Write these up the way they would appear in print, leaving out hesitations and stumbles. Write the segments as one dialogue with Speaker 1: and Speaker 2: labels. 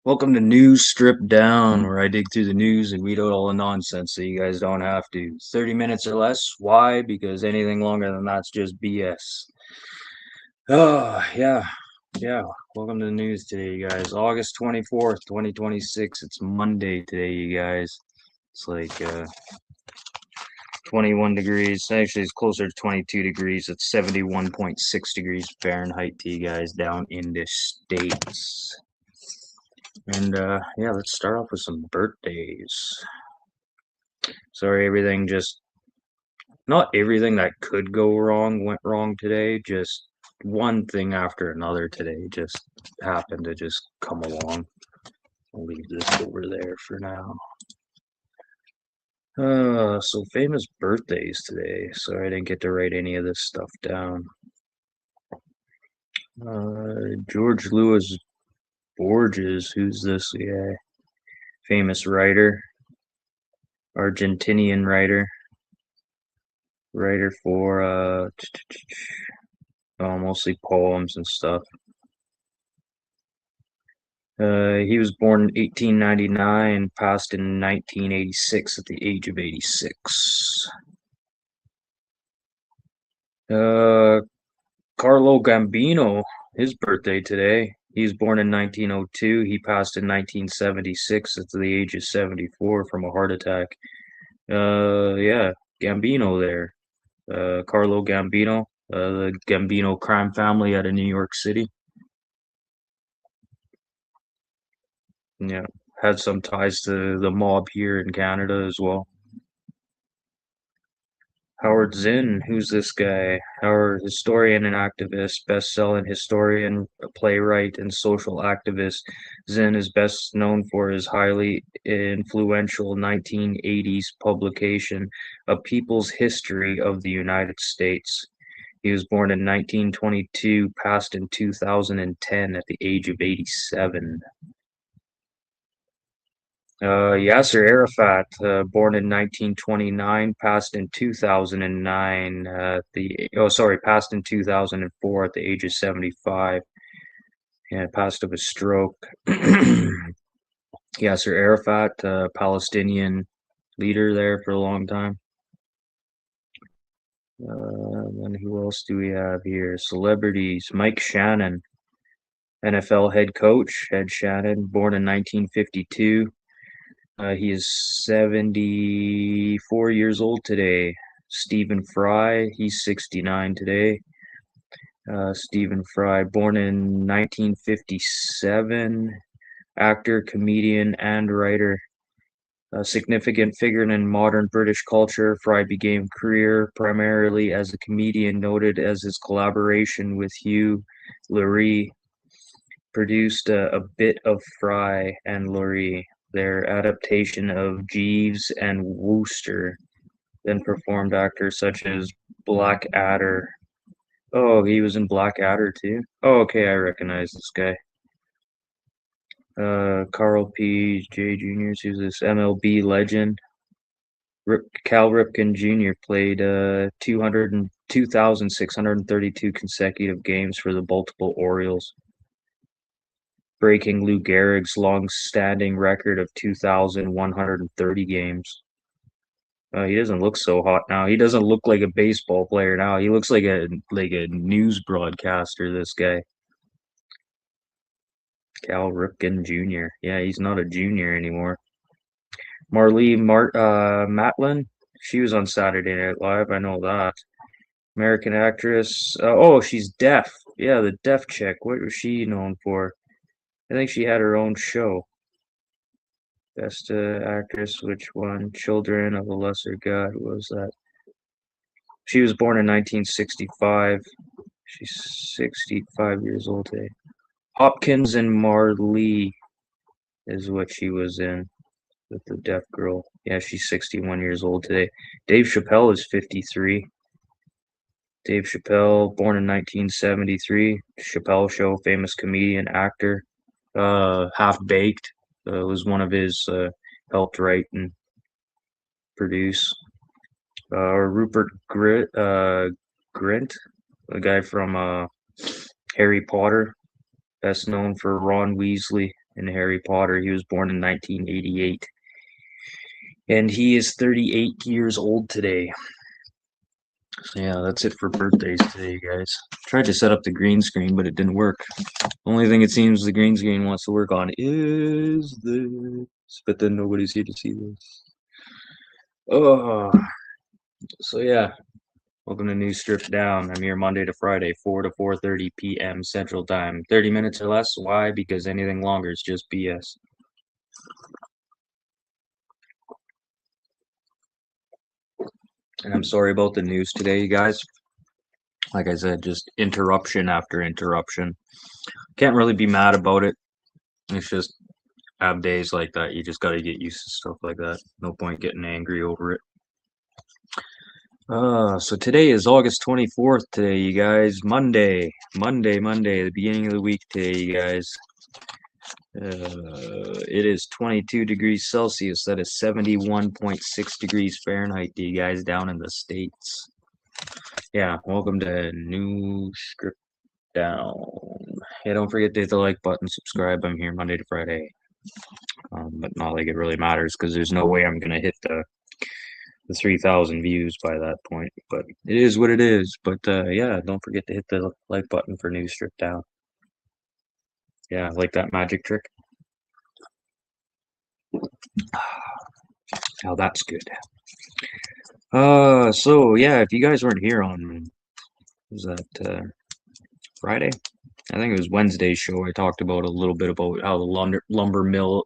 Speaker 1: Welcome to News Stripped Down, where I dig through the news and weed out all the nonsense so you guys don't have to. 30 minutes or less. Why? Because anything longer than that's just BS. Oh, yeah. Welcome to the news today, you guys. August 24th, 2026. It's Monday today, you guys. It's like 21 degrees. Actually, it's closer to 22 degrees. It's 71.6 degrees Fahrenheit to you guys down in the States. And yeah, let's start off with some birthdays. Sorry, not everything that could go wrong went wrong today. Just one thing after another today just happened to just come along. I'll leave this over there for now. So famous birthdays today. Sorry I didn't get to write any of this stuff down. George Louis Borges, who's this guy? Famous writer, Argentinian writer for mostly poems and stuff. He was born in 1899, passed in 1986 at the age of 86. Carlo Gambino, his birthday today. He was born in 1902. He passed in 1976 at the age of 74 from a heart attack. Yeah, Gambino there. Carlo Gambino, the Gambino crime family out of New York City. Yeah, had some ties to the mob here in Canada as well. Howard Zinn, who's this guy? Howard, historian and activist, best-selling historian, playwright, and social activist. Zinn is best known for his highly influential 1980s publication, A People's History of the United States. He was born in 1922, passed in 2010 at the age of 87. Yasser Arafat, born in 1929, passed in 2009. Passed in 2004 at the age of 75. Yeah, passed of a stroke. Yasser Arafat, Palestinian leader there for a long time. And who else do we have here? Celebrities. Mike Shannon, NFL head coach, Ed Shannon, born in 1952. He is 74 years old today. Stephen Fry, he's 69 today. Stephen Fry, born in 1957, actor, comedian, and writer. A significant figure in modern British culture, Fry began career primarily as a comedian, noted as his collaboration with Hugh Laurie produced a bit of Fry and Laurie, their adaptation of Jeeves and Wooster, then performed actors such as Blackadder. Oh, he was in Blackadder too? Oh, okay, I recognize this guy. Carl P. J. Jr., who's this MLB legend. Cal Ripken Jr. played 2,632 consecutive games for the Baltimore Orioles, breaking Lou Gehrig's long-standing record of 2,130 games. He doesn't look so hot now. He doesn't look like a baseball player now. He looks like a news broadcaster, this guy. Cal Ripken Jr. Yeah, he's not a junior anymore. Marlee Matlin, she was on Saturday Night Live. I know that. American actress. Oh, she's deaf. Yeah, the deaf chick. What was she known for? I think she had her own show. Best actress, which one? Children of a Lesser God. What was that? She was born in 1965. She's 65 years old today. Hopkins and Marlee is what she was in with the deaf girl. Yeah, she's 61 years old today. Dave Chappelle is 53. Dave Chappelle, born in 1973. Chappelle Show, famous comedian, actor. Half Baked was one of his helped write and produce. Rupert Grint, the guy from Harry Potter, best known for Ron Weasley in Harry Potter. He was born in 1988, and he is 38 years old today. So yeah, that's it for birthdays today, guys. Tried to set up the green screen, but it didn't work. Only thing it seems the green screen wants to work on is this, but then nobody's here to see this. Oh, so yeah, welcome to News Stripped Down. I'm here Monday to Friday, 4 to 4:30 p.m. Central Time. 30 minutes or less. Why? Because anything longer is just BS. And I'm sorry about the news today, you guys. Like I said, just interruption after interruption. Can't really be mad about it. It's just have days like that. You just got to get used to stuff like that. No point getting angry over it. So today is August 24th today, you guys. Monday, the beginning of the week today, you guys. It is 22 degrees Celsius. That is 71.6 degrees Fahrenheit to you guys down in the States. Yeah, welcome to New Script Down. Yeah, don't forget to hit the like button, subscribe. I'm here Monday to Friday. But not like it really matters because there's no way I'm gonna hit the 3,000 views by that point. But it is what it is. But yeah, don't forget to hit the like button for New Strip Down. Yeah, like that magic trick. Now that's good. So yeah, if you guys weren't here on, was that Friday? I think it was Wednesday's show. I talked about a little bit about how the lumber mills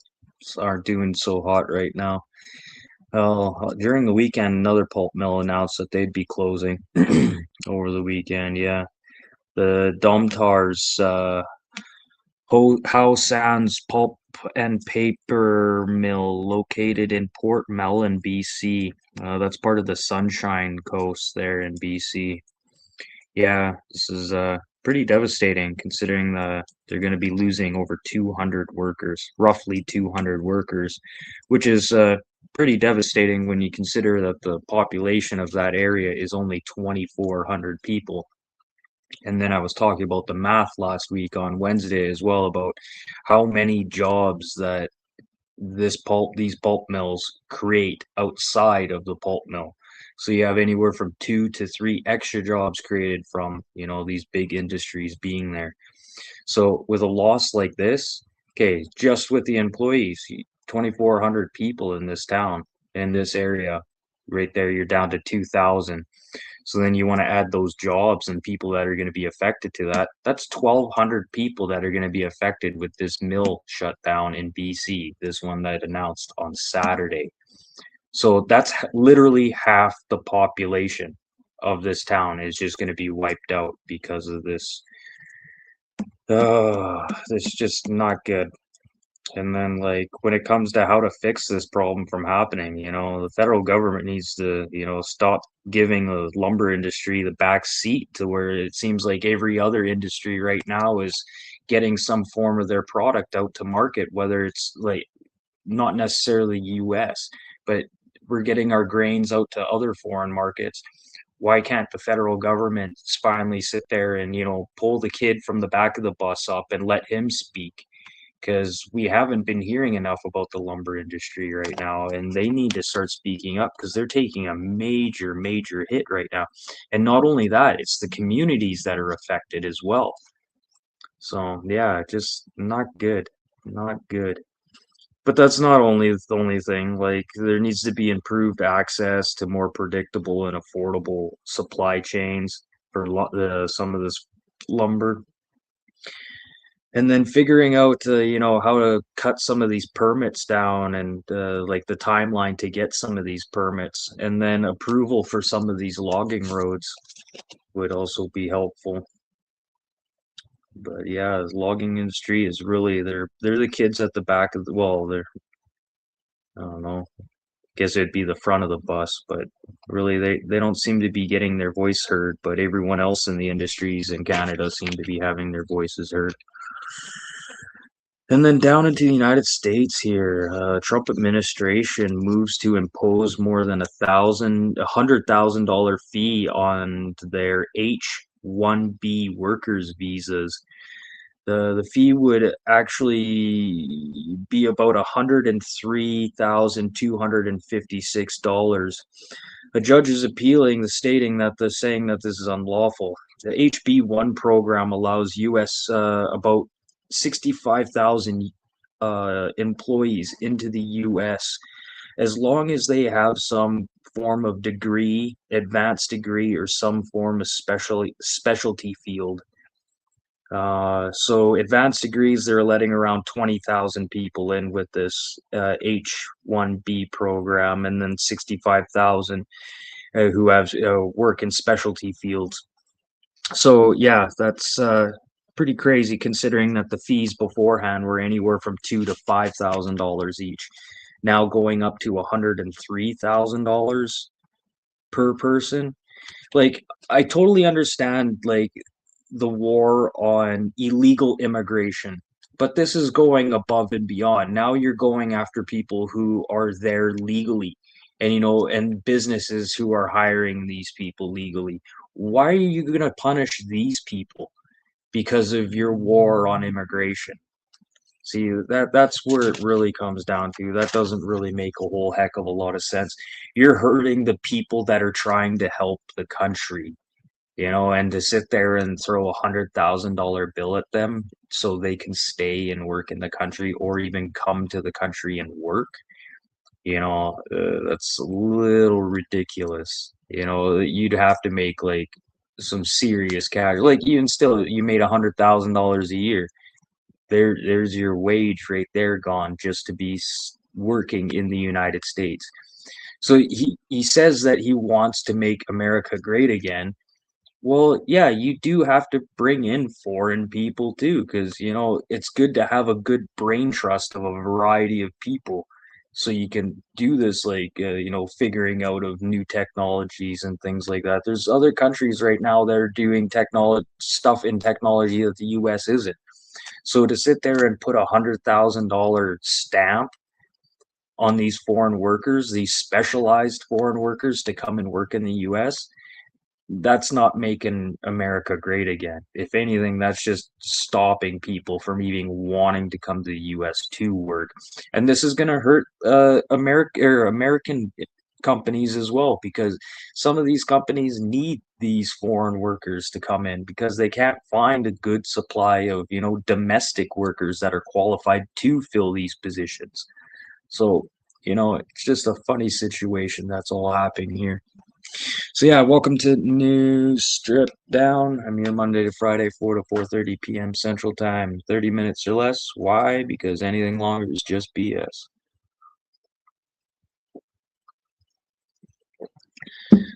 Speaker 1: aren't doing so hot right now. Well, during the weekend, another pulp mill announced that they'd be closing over the weekend. Yeah, the Domtar's Howe Sands Pulp and Paper Mill, located in Port Mellon, BC. That's part of the Sunshine Coast there in BC. Yeah, this is pretty devastating considering they're going to be losing over 200 workers, roughly 200 workers, which is pretty devastating when you consider that the population of that area is only 2,400 people. And then I was talking about the math last week on Wednesday as well about how many jobs that these pulp mills create outside of the pulp mill. So you have anywhere from 2 to 3 extra jobs created from, these big industries being there. So with a loss like this, okay, just with the employees, 2,400 people in this town, in this area, right there, you're down to 2,000. So then you want to add those jobs and people that are going to be affected to that. That's 1,200 people that are going to be affected with this mill shutdown in BC, this one that announced on Saturday. So that's literally half the population of this town is just going to be wiped out because of this. It's just not good. And then, like, when it comes to how to fix this problem from happening, the federal government needs to, stop giving the lumber industry the back seat to where it seems like every other industry right now is getting some form of their product out to market, whether it's like not necessarily US, but we're getting our grains out to other foreign markets. Why can't the federal government finally sit there and, pull the kid from the back of the bus up and let him speak? Because we haven't been hearing enough about the lumber industry right now, and they need to start speaking up because they're taking a major, major hit right now. And not only that, it's the communities that are affected as well. So yeah, just not good, not good. But that's not only the only thing. Like, there needs to be improved access to more predictable and affordable supply chains for some of this lumber. And then figuring out, how to cut some of these permits down and like the timeline to get some of these permits, and then approval for some of these logging roads would also be helpful. But yeah, the logging industry is really they're the kids at the back of they're, I don't know, guess it'd be the front of the bus, but really they don't seem to be getting their voice heard, but everyone else in the industries in Canada seem to be having their voices heard. And then down into the United States here, Trump administration moves to impose more than $100,000 fee on their H-1B workers visas. The fee would actually be about $103,256. A judge is appealing, saying that this is unlawful. The HB1 program allows U.S. About 65,000 employees into the U.S. as long as they have some form of degree, advanced degree, or some form of specialty field. So advanced degrees, they're letting around 20,000 people in with this H-1B program, and then 65,000 who have work in specialty fields. So yeah, that's pretty crazy considering that the fees beforehand were anywhere from $2,000 to $5,000 each. Now going up to $103,000 per person. Like, I totally understand, like, the war on illegal immigration, but this is going above and beyond. Now you're going after people who are there legally, and and businesses who are hiring these people legally. Why are you going to punish these people because of your war on immigration? See, that's where it really comes down to. That doesn't really make a whole heck of a lot of sense. You're hurting the people that are trying to help the country, and to sit there and throw $100,000 bill at them so they can stay and work in the country or even come to the country and work, that's a little ridiculous. You'd have to make like some serious cash. Like, even still, you made $100,000 a year. There's your wage right there gone just to be working in the United States. So he says that he wants to make America great again. Well, yeah, you do have to bring in foreign people too, because it's good to have a good brain trust of a variety of people, so you can do this, like figuring out of new technologies and things like that. There's other countries right now that are doing technology stuff in technology that the U.S. isn't. So to sit there and put $100,000 stamp on these foreign workers, these specialized foreign workers to come and work in the U.S., that's not making America great again. If anything, that's just stopping people from even wanting to come to the U.S. to work, and this is going to hurt American companies as well, because some of these companies need these foreign workers to come in because they can't find a good supply of domestic workers that are qualified to fill these positions. So it's just a funny situation that's all happening here. So yeah, welcome to News Strip Down. I'm here Monday to Friday, 4 to 4:30 p.m. Central Time. 30 minutes or less. Why? Because anything longer is just BS.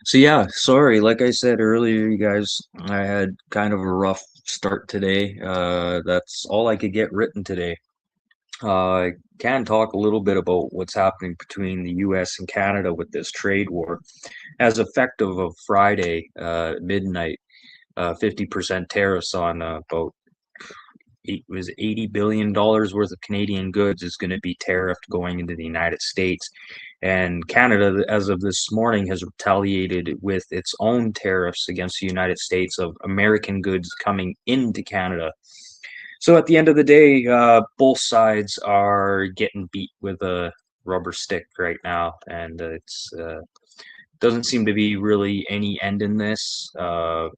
Speaker 1: So yeah, sorry. Like I said earlier, you guys, I had kind of a rough start today. That's all I could get written today. I can talk a little bit about what's happening between the U.S. and Canada with this trade war. As effective of Friday midnight, 50% tariffs on about $80 billion worth of Canadian goods is going to be tariffed going into the United States. And Canada, as of this morning, has retaliated with its own tariffs against the United States of American goods coming into Canada. So at the end of the day, both sides are getting beat with a rubber stick right now, and it's doesn't seem to be really any end in this. By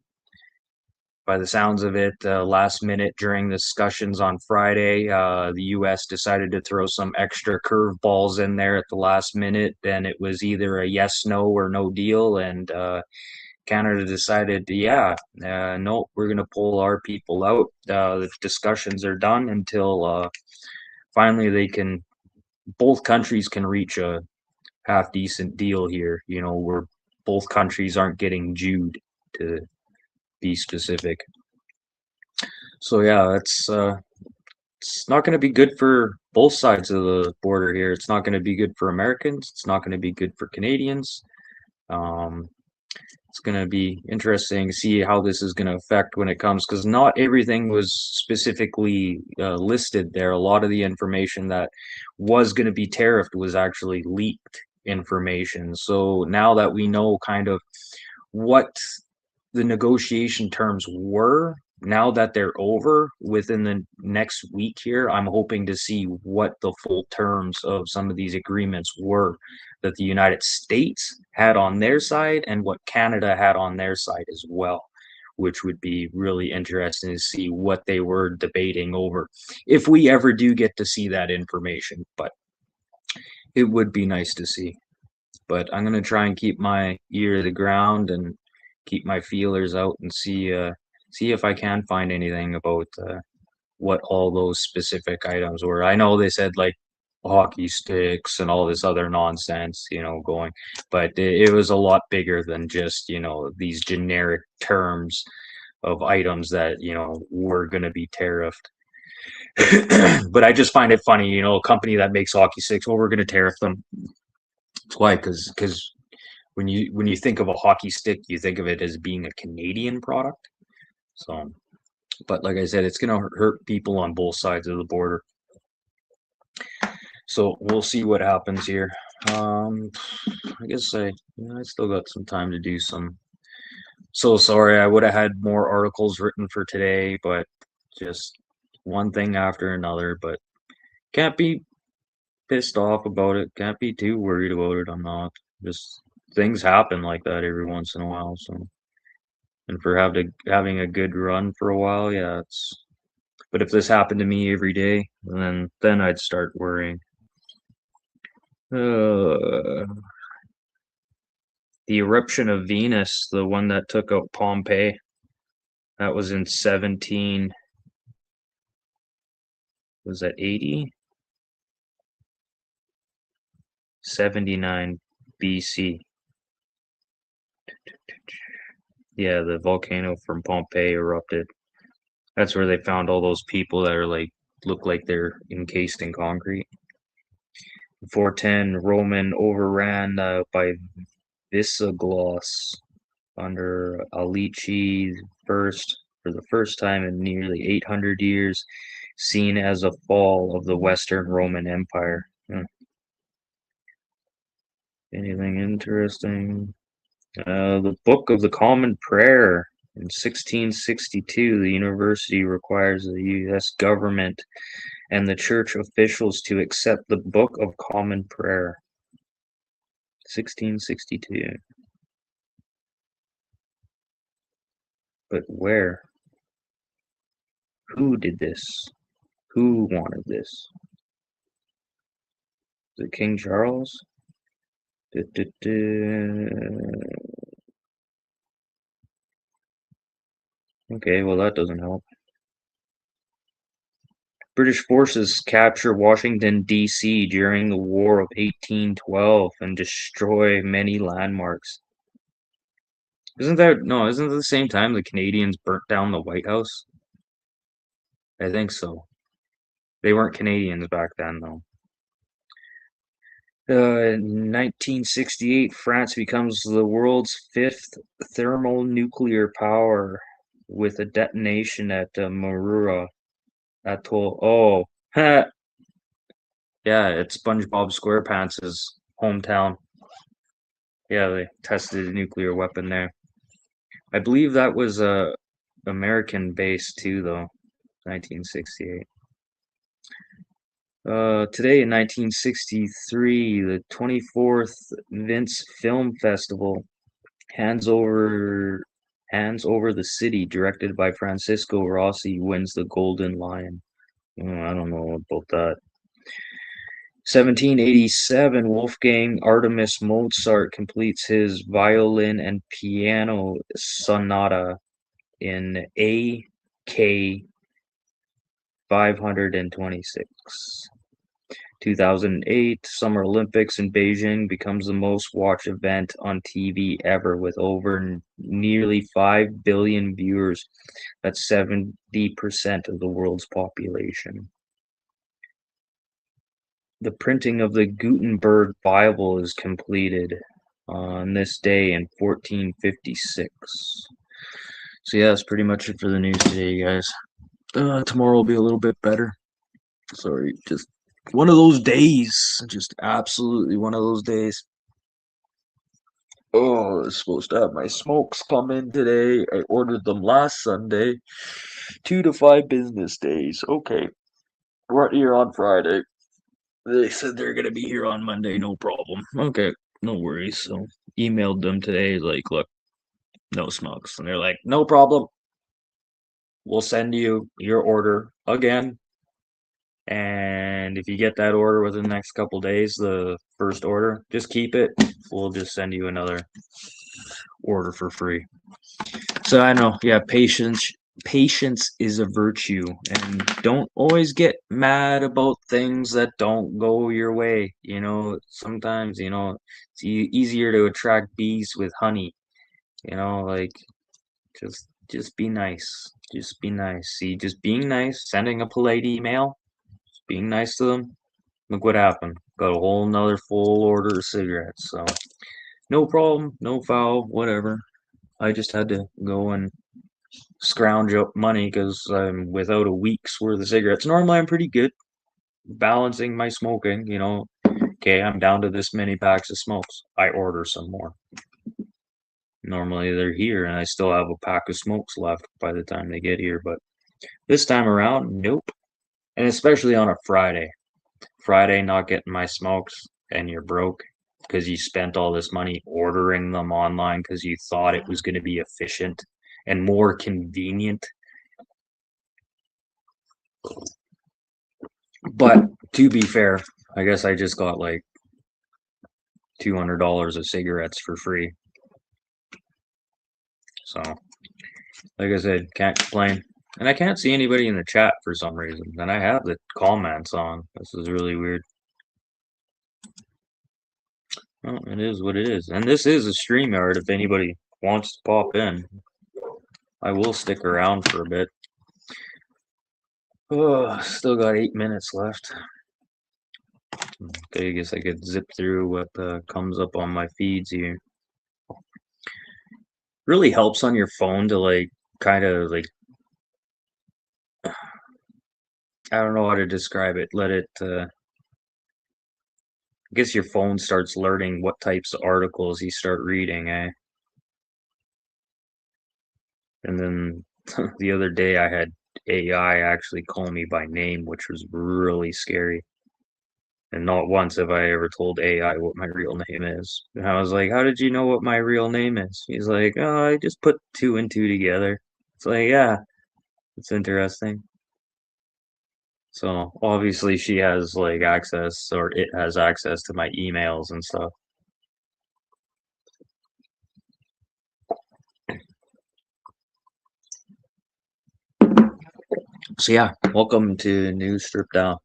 Speaker 1: the sounds of it, last minute during the discussions on Friday, the U.S. decided to throw some extra curveballs in there at the last minute, and it was either a yes, no, or no deal. And Canada decided, yeah, no, we're going to pull our people out. The discussions are done until finally both countries can reach a half decent deal here, where both countries aren't getting Jewed, to be specific. So yeah, it's not going to be good for both sides of the border here. It's not going to be good for Americans. It's not going to be good for Canadians. Um, it's going to be interesting to see how this is going to affect when it comes, because not everything was specifically listed there. A lot of the information that was going to be tariffed was actually leaked information. So now that we know kind of what the negotiation terms were now that they're over within the next week here, I'm hoping to see what the full terms of some of these agreements were that the United States had on their side and what Canada had on their side as well, which would be really interesting to see what they were debating over if we ever do get to see that information. But it would be nice to see. But I'm gonna try and keep my ear to the ground and keep my feelers out and see if I can find anything about what all those specific items were. I know they said like hockey sticks and all this other nonsense, going, but it was a lot bigger than just, these generic terms of items that, were going to be tariffed. But I just find it funny, a company that makes hockey sticks, well, we're going to tariff them. Why? Because when you think of a hockey stick, you think of it as being a Canadian product. So, but like I said, it's going to hurt people on both sides of the border. So we'll see what happens here. I guess I still got some time to do some. So sorry, I would have had more articles written for today, but just one thing after another. But can't be pissed off about it. Can't be too worried about it. I'm not. Just things happen like that every once in a while. So, and for having a good run for a while, yeah, it's. But if this happened to me every day, then I'd start worrying. The eruption of Venus, the one that took out Pompeii, that was in 17. Was that 80? 79 BC. Yeah, the volcano from Pompeii erupted. That's where they found all those people that are look like they're encased in concrete. 410, Roman overran by Visiglos under Alici first for the first time in nearly 800 years, seen as a fall of the Western Roman Empire. Anything interesting? The Book of the Common Prayer. In 1662, the university requires the U.S. government and the church officials to accept the Book of Common Prayer. 1662. But where? Who did this? Who wanted this? Is it King Charles? Okay, well that doesn't help. British forces capture Washington, D.C. during the War of 1812 and destroy many landmarks. Isn't it the same time the Canadians burnt down the White House? I think so. They weren't Canadians back then, though. In 1968, France becomes the world's fifth thermonuclear power with a detonation at Marua Atoll. Oh, yeah, it's SpongeBob SquarePants' hometown. Yeah, they tested a nuclear weapon there. I believe that was American base too, though. 1968. Today in 1963, the 24th Vince Film Festival hands over the City, directed by Francisco Rossi, wins the Golden Lion. I don't know about that. 1787, Wolfgang Artemis Mozart completes his violin and piano sonata in AK 526. 2008, Summer Olympics in Beijing becomes the most watched event on TV ever with over nearly 5 billion viewers. That's 70% of the world's population. The printing of the Gutenberg Bible is completed on this day in 1456. So yeah, that's pretty much it for the news today, guys. Tomorrow will be a little bit better. Sorry, just one of those days. Just absolutely one of those days. Oh, I was supposed to have my smokes come in today. I ordered them last Sunday. 2 to 5 business days. Okay. We're here on Friday. They said they're gonna be here on Monday, no problem. Okay, no worries. So emailed them today, like, look, no smokes. And they're like, no problem. We'll send you your order again. And if you get that order within the next couple days, the first order, just keep it. We'll just send you another order for free. So I know, yeah, patience is a virtue, and don't always get mad about things that don't go your way. Sometimes, it's easier to attract bees with honey. Like, just be nice. Just be nice. See, just being nice, sending a polite email, being nice to them. Look what happened. Got a whole nother full order of cigarettes. So no problem, no foul, whatever. I just had to go and scrounge up money because I'm without a week's worth of cigarettes. Normally, I'm pretty good balancing my smoking. Okay, I'm down to this many packs of smokes. I order some more. Normally, they're here, and I still have a pack of smokes left by the time they get here. But this time around, nope. And especially on a Friday. Friday, not getting my smokes, and you're broke because you spent all this money ordering them online because you thought it was going to be efficient and more convenient. But to be fair, I guess I just got like $200 of cigarettes for free. So, like I said, can't complain. And I can't see anybody in the chat for some reason. And I have the comments on. This is really weird. Well, it is what it is. And this is a StreamYard if anybody wants to pop in. I will stick around for a bit. Oh, still got 8 minutes left. Okay, I guess I could zip through what comes up on my feeds here. Really helps on your phone to like kind of like I don't know how to describe it. I guess your phone starts learning what types of articles you start reading, eh? And then the other day I had AI actually call me by name, which was really scary. And not once have I ever told AI what my real name is. And I was like, how did you know what my real name is? He's like, oh, I just put two and two together. It's like, yeah, it's interesting. So obviously she has like access, or it has access to my emails and stuff. So yeah, welcome to News Stripped Down.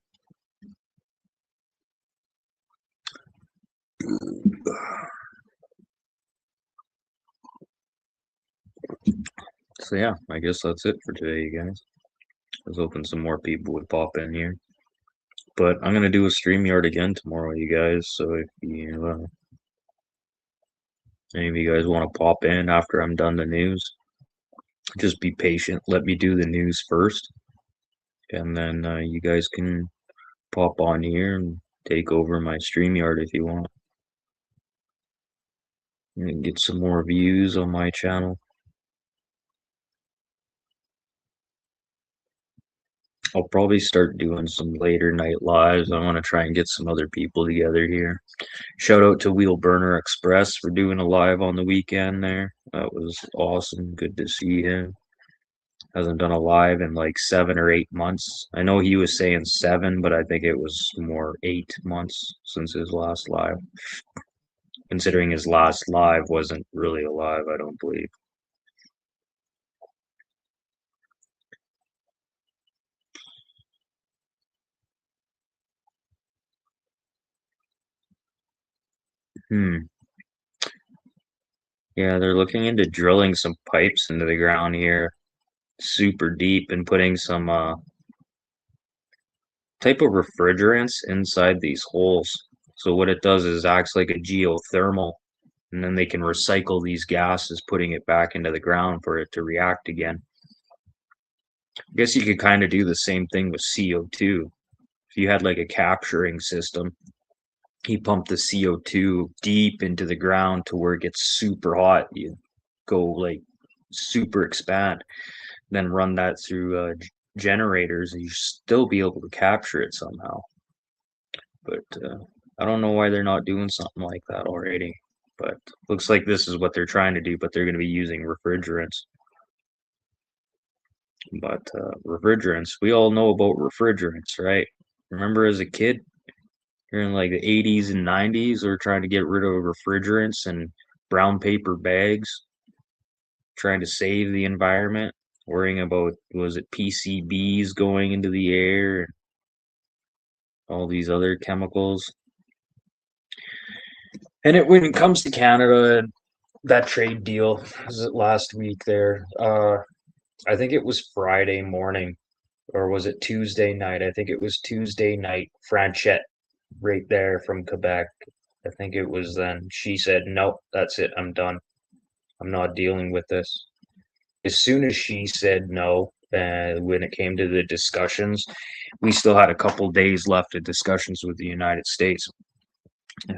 Speaker 1: So yeah, I guess that's it for today, you guys. I was hoping some more people would pop in here. But I'm gonna do a StreamYard again tomorrow, you guys. So if any of you guys want to pop in after I'm done the news, just be patient. Let me do the news first, and then you guys can pop on here and take over my StreamYard if you want. And get some more views on my channel. I'll probably start doing some later night lives. I want to try and get some other people together here. Shout out to Wheel Burner Express for doing a live on the weekend there. That was awesome. Good to see him. Hasn't done a live in like 7 or 8 months. I know he was saying 7, but I think it was more 8 months since his last live. Considering his last live wasn't really a live, I don't believe. Yeah, they're looking into drilling some pipes into the ground here, super deep, and putting some type of refrigerants inside these holes. So what it does is acts like a geothermal, and then they can recycle these gases, putting it back into the ground for it to react again. I guess you could kind of do the same thing with CO2. If you had like a capturing system he pumped the CO2 deep into the ground to where it gets super hot. You go like super expand, then run that through generators, and you still be able to capture it somehow. But I don't know why they're not doing something like that already. But looks like this is what they're trying to do, but they're going to be using refrigerants. But refrigerants, we all know about refrigerants, right? Remember as a kid, during like the 80s and 90s, we were trying to get rid of refrigerants and brown paper bags, trying to save the environment, worrying about, was it PCBs going into the air and all these other chemicals. And when it comes to Canada and that trade deal, was it last week there? I think it was Friday morning, or was it Tuesday night? I think it was Tuesday night. Franchette, right there from Quebec. I think it was then. She said, "Nope, that's it. I'm done. I'm not dealing with this." As soon as she said no, when it came to the discussions, we still had a couple days left of discussions with the United States.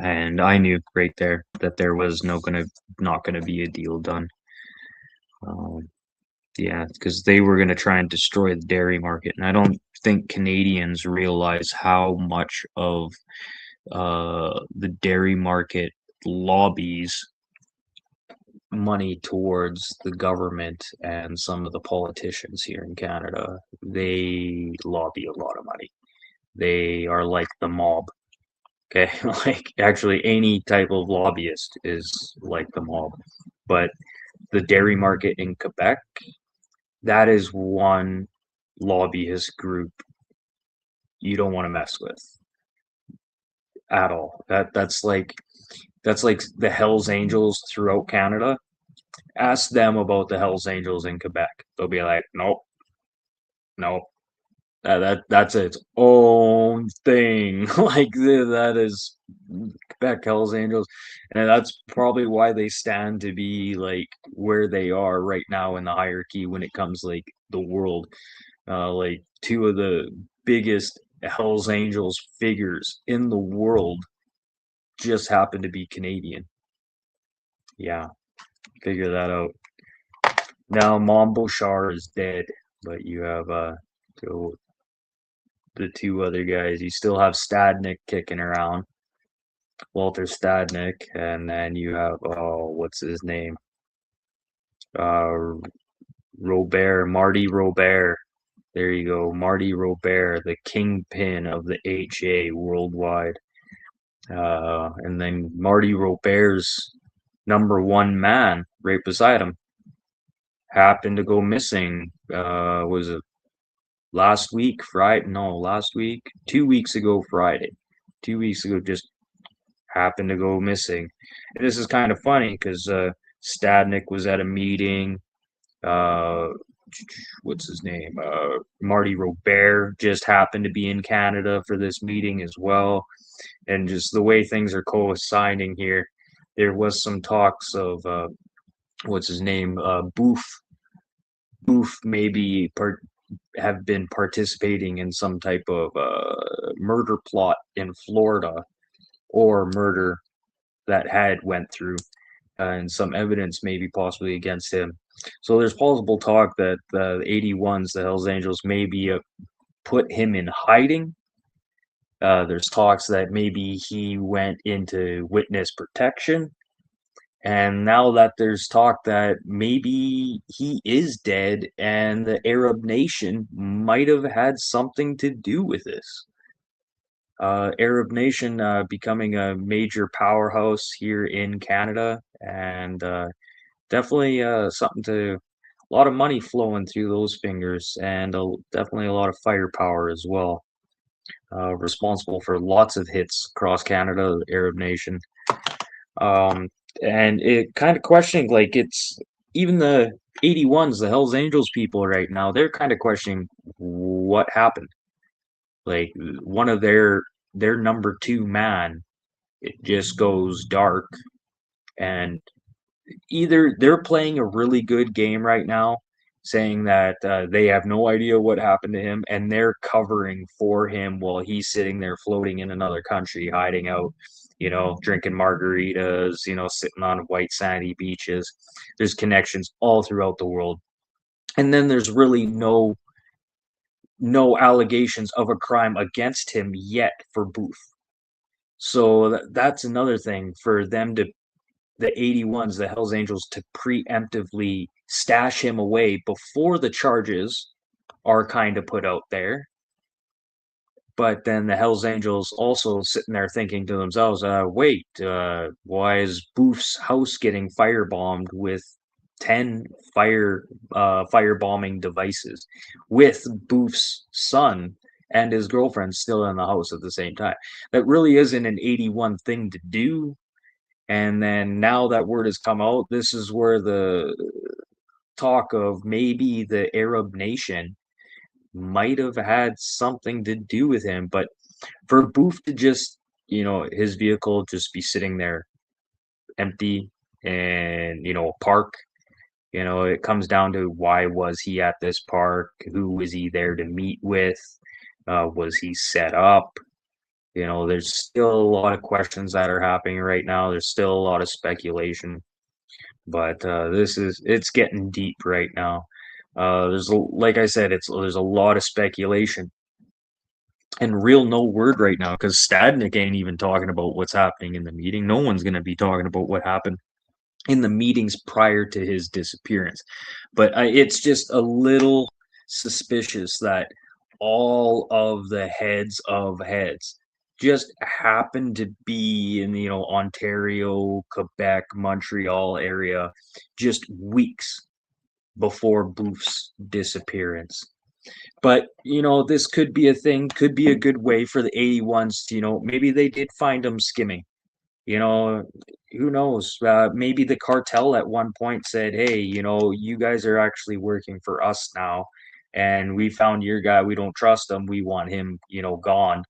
Speaker 1: And I knew right there that there was not gonna be a deal done. Um, yeah, because they were gonna try and destroy the dairy market, and I don't think Canadians realize how much of the dairy market lobbies money towards the government and some of the politicians here in Canada. They lobby a lot of money. They are like the mob. Okay, like actually any type of lobbyist is like the mob. But the dairy market in Quebec, that is one lobbyist group you don't want to mess with at all. That's like the Hells Angels throughout Canada. Ask them about the Hells Angels in Quebec. They'll be like, nope, nope. That's its own thing. Like that is Quebec Hells Angels, and that's probably why they stand to be like where they are right now in the hierarchy when it comes like the world. Like two of the biggest Hells Angels figures in the world just happen to be Canadian. Yeah, figure that out. Now Mom Bouchard is dead, but you have so the two other guys. You still have Stadnik kicking around, Walter Stadnik, and then you have, oh, what's his name? Uh, Robert, Marty Robert. There you go, Marty Robert, the kingpin of the HA worldwide. And then Marty Robert's number one man right beside him happened to go missing. Was it last week, Friday? No, last week, 2 weeks ago, Friday. 2 weeks ago, just happened to go missing. And this is kind of funny because Stadnik was at a meeting. Uh, what's his name? Marty Robert just happened to be in Canada for this meeting as well. And just the way things are coinciding here, there was some talks of what's his name? Boof maybe have been participating in some type of murder plot in Florida, or murder that had went through, and some evidence maybe possibly against him. So there's plausible talk that the 81s, the Hells Angels, maybe put him in hiding. There's talks that maybe he went into witness protection. And now that there's talk that maybe he is dead and the Arab nation might have had something to do with this. Arab nation becoming a major powerhouse here in Canada, and definitely something to, a lot of money flowing through those fingers, and definitely a lot of firepower as well. Responsible for lots of hits across Canada, the Arab nation. Um, and it kind of questioning, like, it's even the 81s, the Hells Angels people right now, they're kind of questioning what happened. Like one of their number two man, it just goes dark, and either they're playing a really good game right now saying that they have no idea what happened to him and they're covering for him while he's sitting there floating in another country, hiding out, drinking margaritas, sitting on white sandy beaches. There's connections all throughout the world. And then there's really no allegations of a crime against him yet for Booth. So that's another thing for them to the 81s, the Hells Angels, to preemptively stash him away before the charges are kind of put out there. But then the Hells Angels also sitting there thinking to themselves, wait, why is Booth's house getting firebombed with 10 firebombing devices with Booth's son and his girlfriend still in the house at the same time? That really isn't an 81 thing to do. And then now that word has come out, this is where the talk of maybe the Arab nation might have had something to do with him. But for Booth to just, his vehicle just be sitting there empty and, a park, it comes down to why was he at this park? Who was he there to meet with? Was he set up? There's still a lot of questions that are happening right now. There's still a lot of speculation, but it's getting deep right now. Like I said, there's a lot of speculation and real no word right now because Stadnik ain't even talking about what's happening in the meeting. No one's going to be talking about what happened in the meetings prior to his disappearance. But it's just a little suspicious that all of the heads of heads just happen to be in the Ontario, Quebec, Montreal area just weeks before Booth's disappearance. But this could be a thing, could be a good way for the 81s to, maybe they did find him skimming. You know, who knows? Maybe the cartel at one point said, "Hey, you guys are actually working for us now, and we found your guy. We don't trust him. We want him, gone.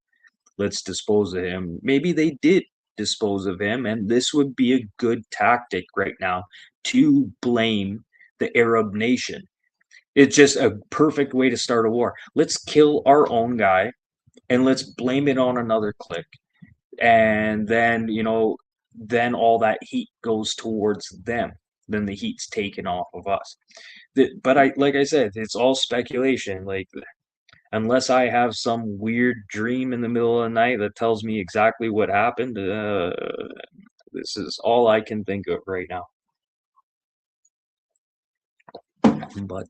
Speaker 1: Let's dispose of him." Maybe they did dispose of him, and this would be a good tactic right now to blame the Arab nation. It's just a perfect way to start a war. Let's kill our own guy and let's blame it on another clique. And then, then all that heat goes towards them. Then the heat's taken off of us. But like I said, it's all speculation. Like, unless I have some weird dream in the middle of the night that tells me exactly what happened, this is all I can think of right now. But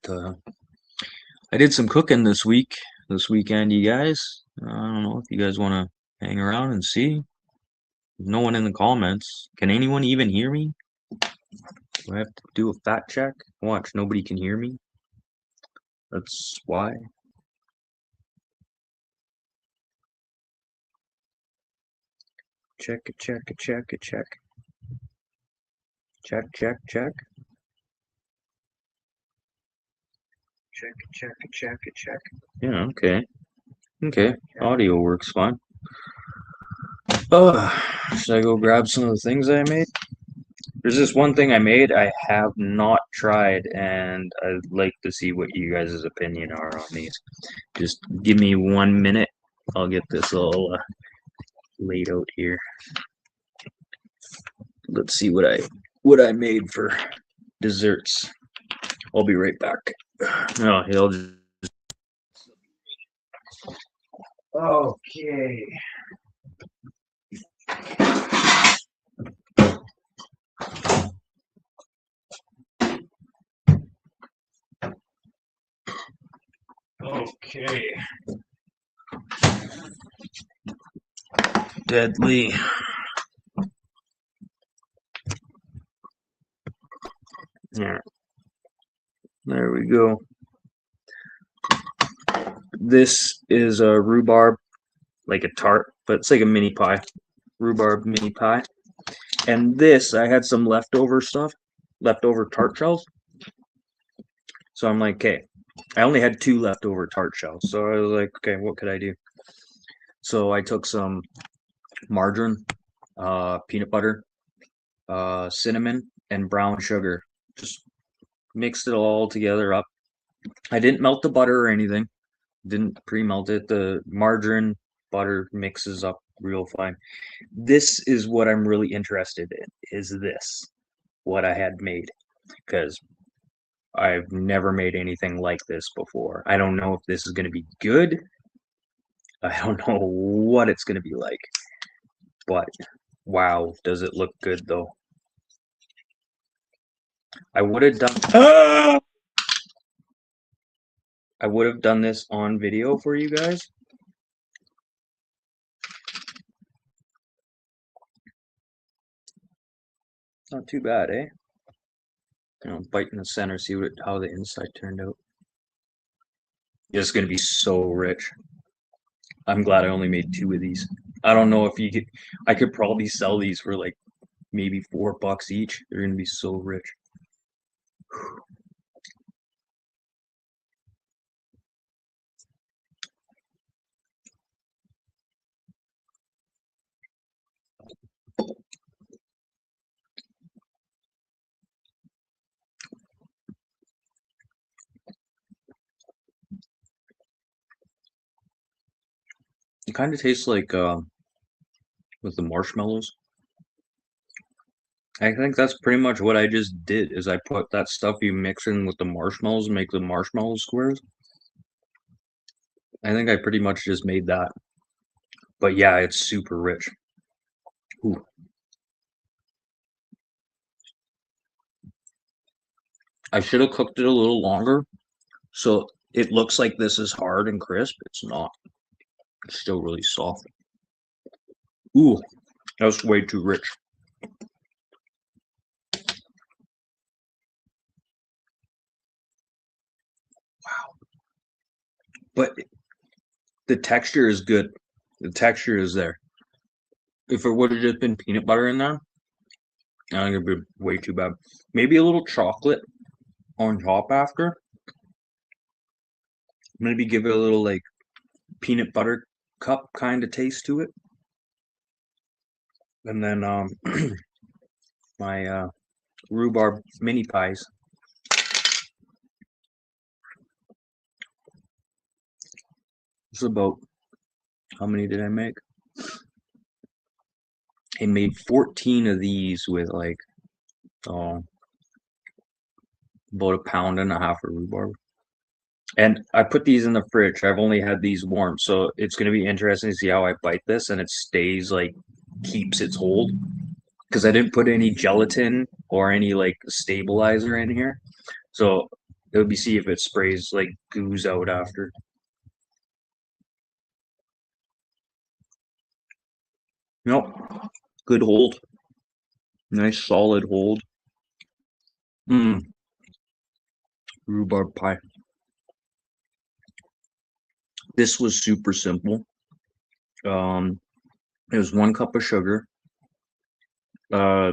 Speaker 1: I did some cooking this weekend, you guys. I don't know if you guys want to hang around and see. There's no one in the comments. Can anyone even hear me? Do I have to do a fact check? Watch, nobody can hear me. That's why. Check it, check it, check it, check. Check, check, check. Check it, check it, check it, check. Yeah, okay. Okay, audio works fine. Oh, should I go grab some of the things I made? There's this one thing I made I have not tried, and I'd like to see what you guys' opinion are on these. Just give me 1 minute. I'll get this all laid out here. Let's see what I made for desserts. I'll be right back. Oh, he'll just. Okay. Okay. Deadly. Yeah. There we go. This is a rhubarb, like a tart, but it's like a mini pie. Rhubarb mini pie. And this, I had some leftover stuff, leftover tart shells. So I'm like, okay, I only had 2 leftover tart shells. So I was like, okay, what could I do? So I took some margarine, peanut butter, cinnamon, and brown sugar. Just mixed it all together up, I didn't melt the butter or anything. Didn't pre-melt it. The margarine butter mixes up real fine. This is what I'm really interested in, is this, what I had made, because I've never made anything like this before. I don't know if this is going to be good. I don't know what it's going to be like, but wow, does it look good though. I would have done I would have done this on video for you guys. Not too bad, eh? Bite in the center, see how the inside turned out. It's gonna be so rich. I'm glad I only made 2 of these. I don't know if you could. I could probably sell these for like maybe $4 each. They're gonna be so rich. It kind of tastes like with the marshmallows. I think that's pretty much what I just did. Is I put that stuff you mix in with the marshmallows, and make the marshmallow squares. I think I pretty much just made that. But yeah, it's super rich. Ooh. I should have cooked it a little longer, so it looks like this is hard and crisp. It's not. It's still really soft. Ooh, that's way too rich. Wow. But the texture is good. The texture is there. If it would have just been peanut butter in there, I think it'd be way too bad. Maybe a little chocolate on top after. Maybe give it a little like peanut butter cup kind of taste to it. And then my rhubarb mini pies. It's about, how many did I make? I made 14 of these with like about 1.5 pounds of rhubarb. And I put these in the fridge. I've only had these warm, so it's going to be interesting to see how I bite this and it stays like keeps its hold, because I didn't put any gelatin or any like stabilizer in here. So it would be see if it sprays like goos out after. Nope. Good hold. Nice solid hold. Mmm. Rhubarb pie. This was super simple. It was 1 cup of sugar, uh,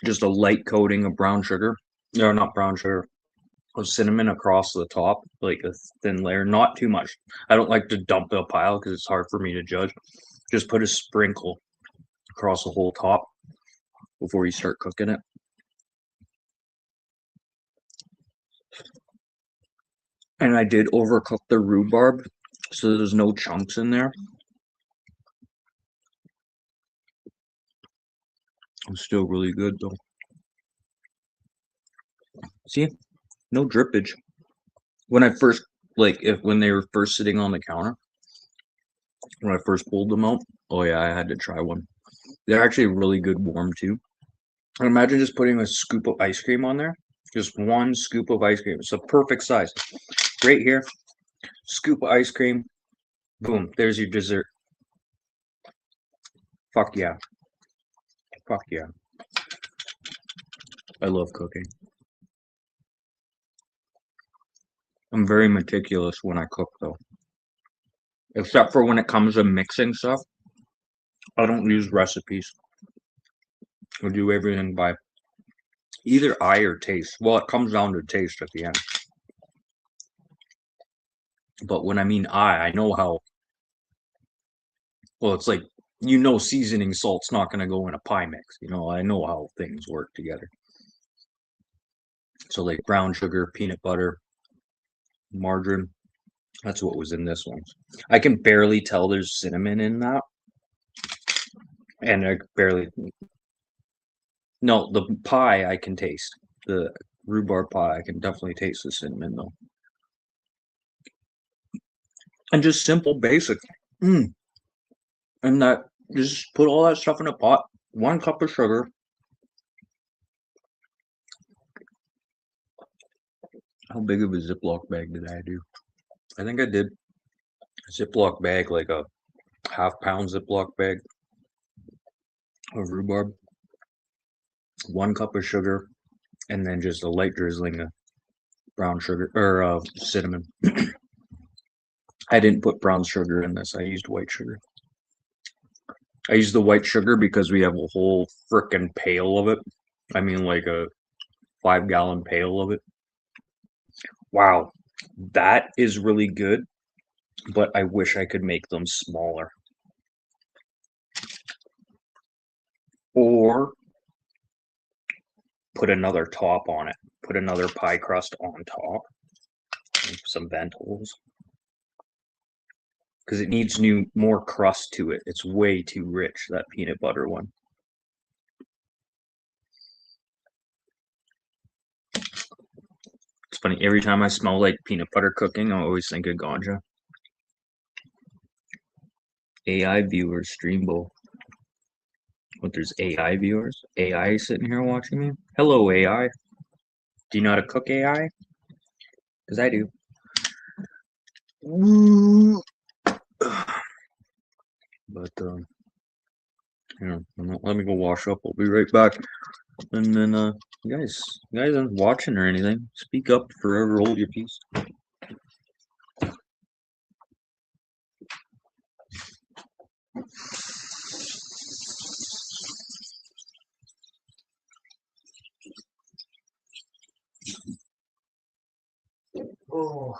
Speaker 1: just a light coating of brown sugar. No, not brown sugar. Of cinnamon across the top, like a thin layer, not too much. I don't like to dump a pile because it's hard for me to judge. Just put a sprinkle across the whole top before you start cooking it. And I did overcook the rhubarb, so there's no chunks in there. It's still really good though. See, no drippage. When I first, like, when they were first sitting on the counter, when I first pulled them out, oh yeah, I had to try one. They're actually really good warm too. And imagine just putting a scoop of ice cream on there. Just 1 scoop of ice cream. It's a perfect size. Right here, scoop of ice cream. Boom, there's your dessert. Fuck yeah. Fuck yeah. I love cooking. I'm very meticulous when I cook though. Except for when it comes to mixing stuff. I don't use recipes. I do everything by either eye or taste. Well, it comes down to taste at the end. But when I mean I know how. Well, it's like, seasoning salt's not going to go in a pie mix. I know how things work together. So like brown sugar, peanut butter, margarine. That's what was in this one. I can barely tell there's cinnamon in that, and I barely. No, the pie I can taste. The rhubarb pie, I can definitely taste the cinnamon though. And just simple, basic. Mm. And that, just put all that stuff in a pot. 1 cup of sugar. How big of a Ziploc bag did I do? I think I did a Ziploc bag, like a half-pound Ziploc bag of rhubarb. 1 cup of sugar, and then just a light drizzling of brown sugar or cinnamon. I didn't put brown sugar in this. I used white sugar. I used the white sugar because we have a whole frickin' pail of it. I mean, like a 5-gallon pail of it. Wow, that is really good, but I wish I could make them smaller. Or put another top on it. Put another pie crust on top. Some vent holes. Because it needs more crust to it. It's way too rich, that peanut butter one. It's funny, every time I smell like peanut butter cooking, I always think of ganja. AI viewers, Streambo. What, there's AI viewers? AI sitting here watching me? Hello, AI. Do you know how to cook AI? Because I do. But, let me go wash up. I'll be right back. And then, you guys aren't watching or anything. Speak up, forever hold your peace. Oh.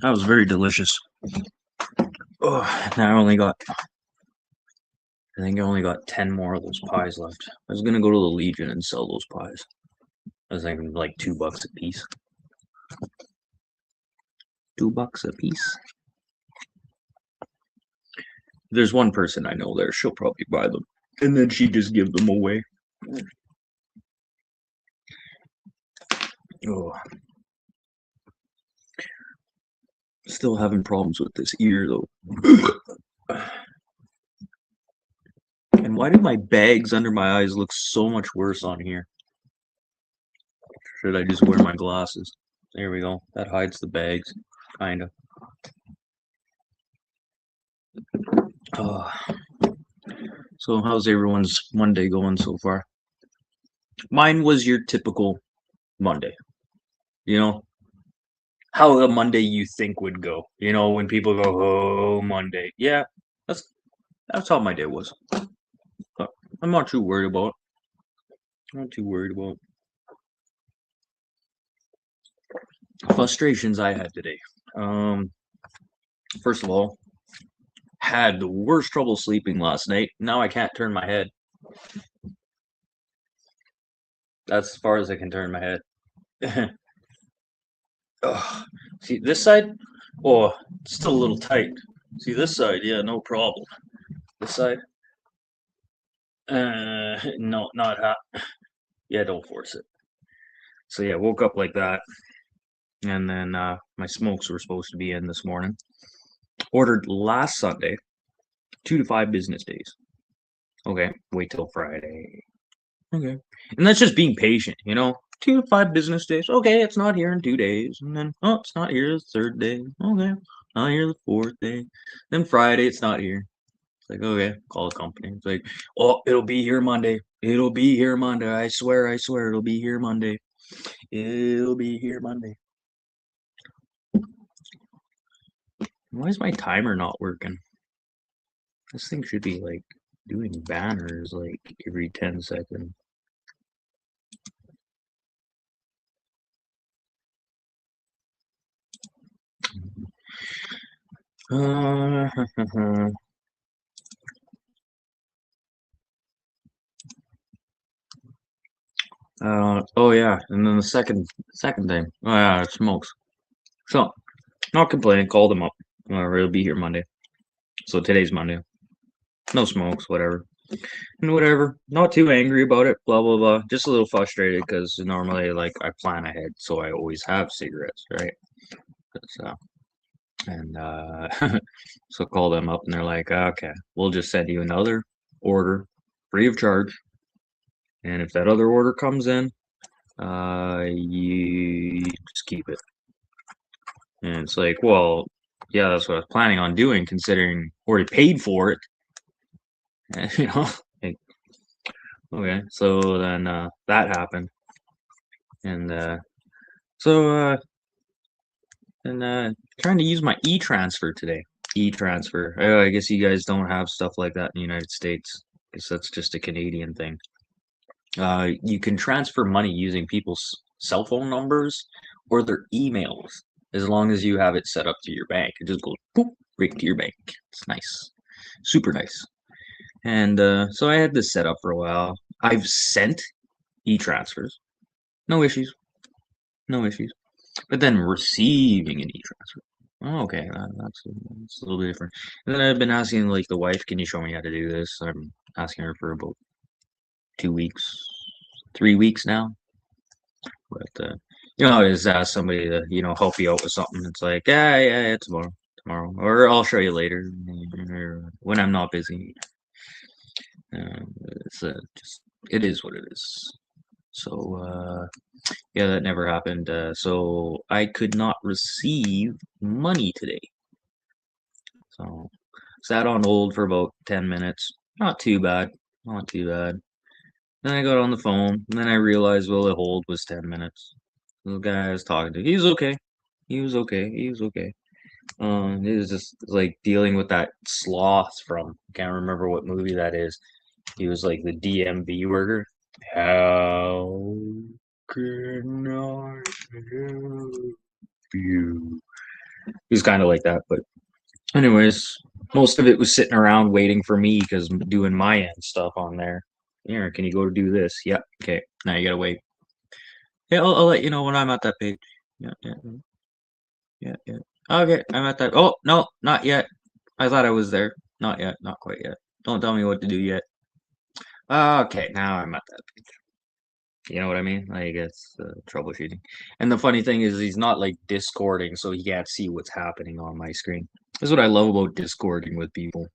Speaker 1: That was very delicious. Oh, now I think I only got 10 more of those pies left. I was gonna go to the Legion and sell those pies. I was thinking like $2 a piece. $2 a piece. There's one person I know there, she'll probably buy them. And then she just give them away. Oh. Still having problems with this ear though. And why do my bags under my eyes look so much worse on here? Should I just wear my glasses? There we go. That hides the bags, kinda. Oh. So how's everyone's Monday going so far? Mine was your typical Monday. You know, how a Monday you think would go. You know, when people go, "Oh, Monday." Yeah, that's how my day was. But I'm not too worried about it. I'm not too worried about frustrations I had today. First of all, had the worst trouble sleeping last night. Now I can't turn my head. That's as far as I can turn my head. Ugh. See this side? Oh, it's still a little tight. See this side? Yeah, no problem. This side? No, not hot. Yeah, don't force it. So yeah, woke up like that, and then my smokes were supposed to be in this morning. Ordered last Sunday, 2 to 5 business days. Okay, wait till Friday. Okay, and that's just being patient, 2 to 5 business days. Okay, it's not here in 2 days, and then it's not here the third day. Okay, not here the fourth day. Then Friday, it's not here. It's like, okay, call the company. It's like, oh, it'll be here Monday. It'll be here Monday. I swear, it'll be here Monday. It'll be here Monday. Why is my timer not working? This thing should be like doing banners like every 10 seconds. Uh, oh yeah, and then the second thing. Oh yeah, it smokes. So, not complaining. Called him up. He'll be here Monday. So today's Monday. No smokes, whatever. And whatever. Not too angry about it. Blah blah blah. Just a little frustrated because normally, like, I plan ahead, so I always have cigarettes, right? So, and so call them up, and they're like, "Okay, we'll just send you another order, free of charge, and if that other order comes in, you just keep it." And it's like, well, yeah, that's what I was planning on doing, considering I already paid for it. You know, like, okay. So then that happened, and so and trying to use my e-transfer today. E-transfer. I guess you guys don't have stuff like that in the United States. I guess that's just a Canadian thing. You can transfer money using people's cell phone numbers or their emails, as long as you have it set up to your bank. It just goes boop right to your bank. It's nice, super nice. And so I had this set up for a while. I've sent e-transfers, no issues, no issues. But then receiving an e-transfer, oh, okay, that's a little bit different. And then I've been asking like the wife, can you show me how to do this? I'm asking her for about 2 weeks, 3 weeks now. But you know, I just ask somebody to help you out with something. It's like, yeah, tomorrow, or I'll show you later, or when I'm not busy. It's just it is what it is. So yeah, that never happened. So I could not receive money today. So sat on hold for about 10 minutes. Not too bad. Not too bad. Then I got on the phone, and then I realized, well, the hold was 10 minutes. The guy I was talking to, he was okay. He was okay. He was okay. It was just like dealing with that sloth from, can't remember what movie that is. He was like the DMV worker. How can I help you? He was kind of like that, but anyways, most of it was sitting around waiting for me because I'm doing my end stuff on there. Here, can you go to do this? Yep. Okay. Now you gotta wait. Yeah, I'll let you know when I'm at that page. Yeah, yeah, yeah, yeah. Okay, I'm at that. Oh no, not yet. I thought I was there. Not yet. Not quite yet. Don't tell me what to do yet. Okay, now I'm at that page. You know what I mean? Like it's troubleshooting. And the funny thing is, he's not like discording, so he can't see what's happening on my screen. This is what I love about discording with people.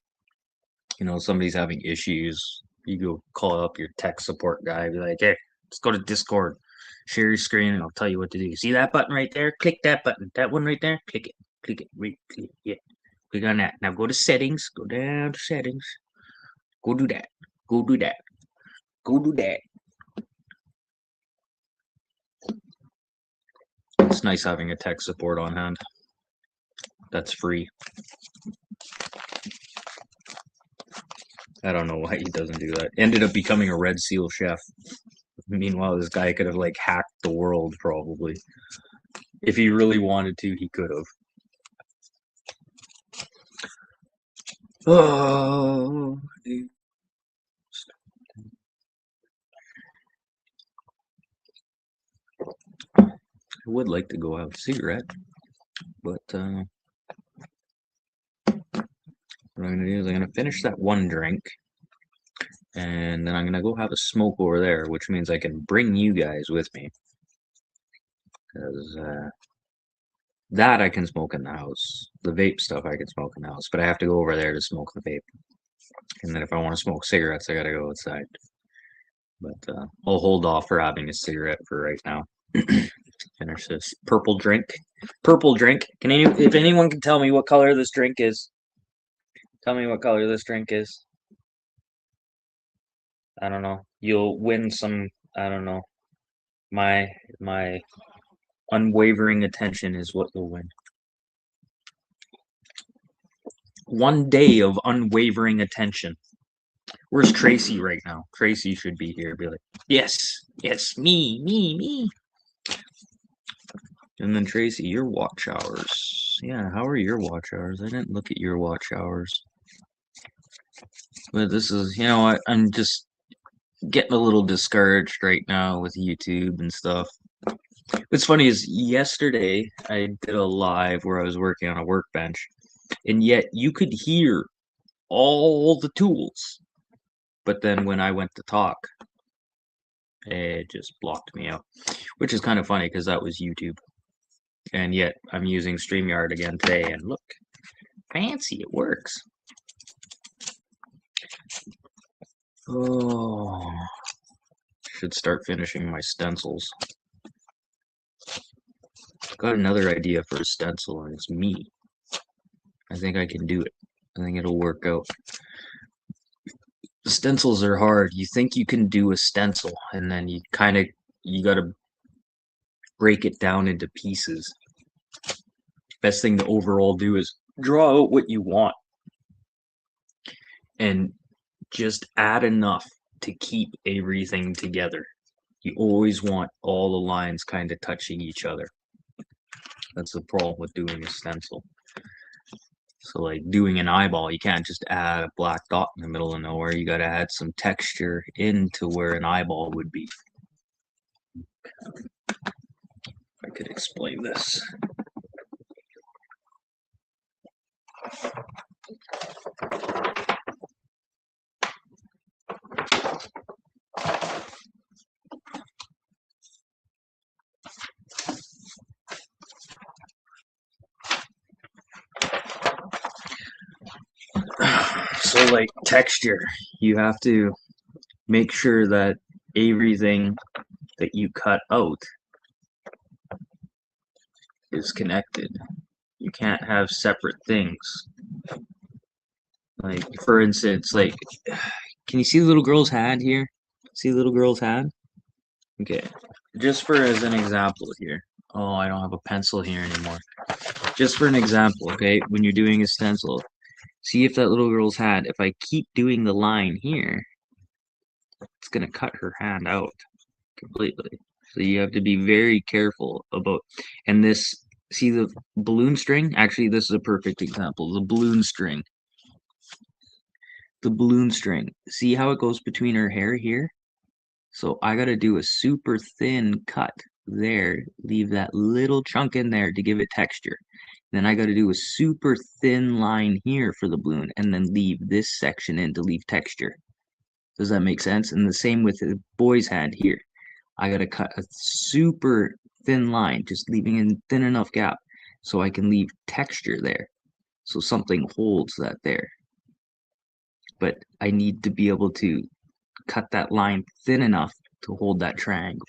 Speaker 1: Somebody's having issues, you go call up your tech support guy, be like, hey, let's go to Discord, share your screen, and I'll tell you what to do. See that button right there? Click that button. That one right there? Click it. Click it. Right click. Yeah. Click on that. Now go to settings. Go down to settings. Go do that. Go do that. Go do that. It's nice having a tech support on hand. That's free. I don't know why he doesn't do that. Ended up becoming a Red Seal chef. Meanwhile, this guy could have like hacked the world probably. If he really wanted to, he could have. Oh, I would like to go have a cigarette, but what I'm gonna do is I'm gonna finish that one drink, and then I'm gonna go have a smoke over there, which means I can bring you guys with me, because that I can smoke in the house. The vape stuff I can smoke in the house, but I have to go over there to smoke the vape. And then if I want to smoke cigarettes, I gotta go outside. But I'll hold off for having a cigarette for right now. Finish this purple drink. Purple drink. If anyone can tell me what color this drink is, tell me what color this drink is. I don't know. You'll win some. I don't know. My unwavering attention is what you'll win. One day of unwavering attention. Where's Tracy right now? Tracy should be here. Be like, yes, me. And then Tracy, your watch hours. Yeah, how are your watch hours? I didn't look at your watch hours. But this is, you know what, I'm just getting a little discouraged right now with YouTube and stuff. What's funny is yesterday I did a live where I was working on a workbench, and yet you could hear all the tools. But then when I went to talk, it just blocked me out, which is kind of funny because that was YouTube. And yet I'm using StreamYard again today, and look, fancy, it works. Oh, should start finishing my stencils. Got another idea for a stencil, and it's me. I think I can do it. I think it'll work out. Stencils are hard. You think you can do a stencil, and then you gotta break it down into pieces. Best thing to overall do is draw out what you want and just add enough to keep everything together. You always want all the lines kind of touching each other. That's the problem with doing a stencil. So like doing an eyeball, you can't just add a black dot in the middle of nowhere. You got to add some texture into where an eyeball would be. If I could explain this. So like texture, you have to make sure that everything that you cut out is connected. You can't have separate things. Like for instance, like can you see the little girl's hand here? See the little girl's hand? Okay. Just for as an example here. Oh, I don't have a pencil here anymore. Just for an example, okay? When you're doing a stencil, see if that little girl's hand, if I keep doing the line here, it's gonna cut her hand out completely. So you have to be very careful about, and this, see the balloon string? Actually, this is a perfect example. The balloon string. The balloon string. See how it goes between her hair here? So I gotta do a super thin cut there, leave that little chunk in there to give it texture. Then I gotta do a super thin line here for the balloon and then leave this section in to leave texture. Does that make sense? And the same with the boy's hand here. I gotta cut a super thin line, just leaving a thin enough gap so I can leave texture there. So something holds that there. But I need to be able to cut that line thin enough to hold that triangle.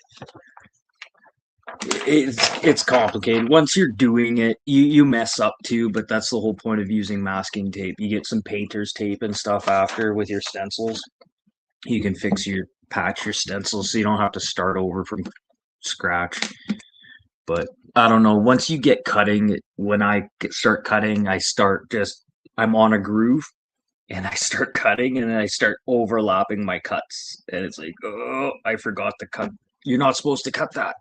Speaker 1: It's complicated. Once you're doing it, you mess up too, but that's the whole point of using masking tape. You get some painter's tape and stuff after with your stencils. You can patch your stencils so you don't have to start over from scratch. But I don't know, once you get cutting, when I start cutting, I'm on a groove and I start cutting and then I start overlapping my cuts. And it's like, oh, I forgot to cut. You're not supposed to cut that.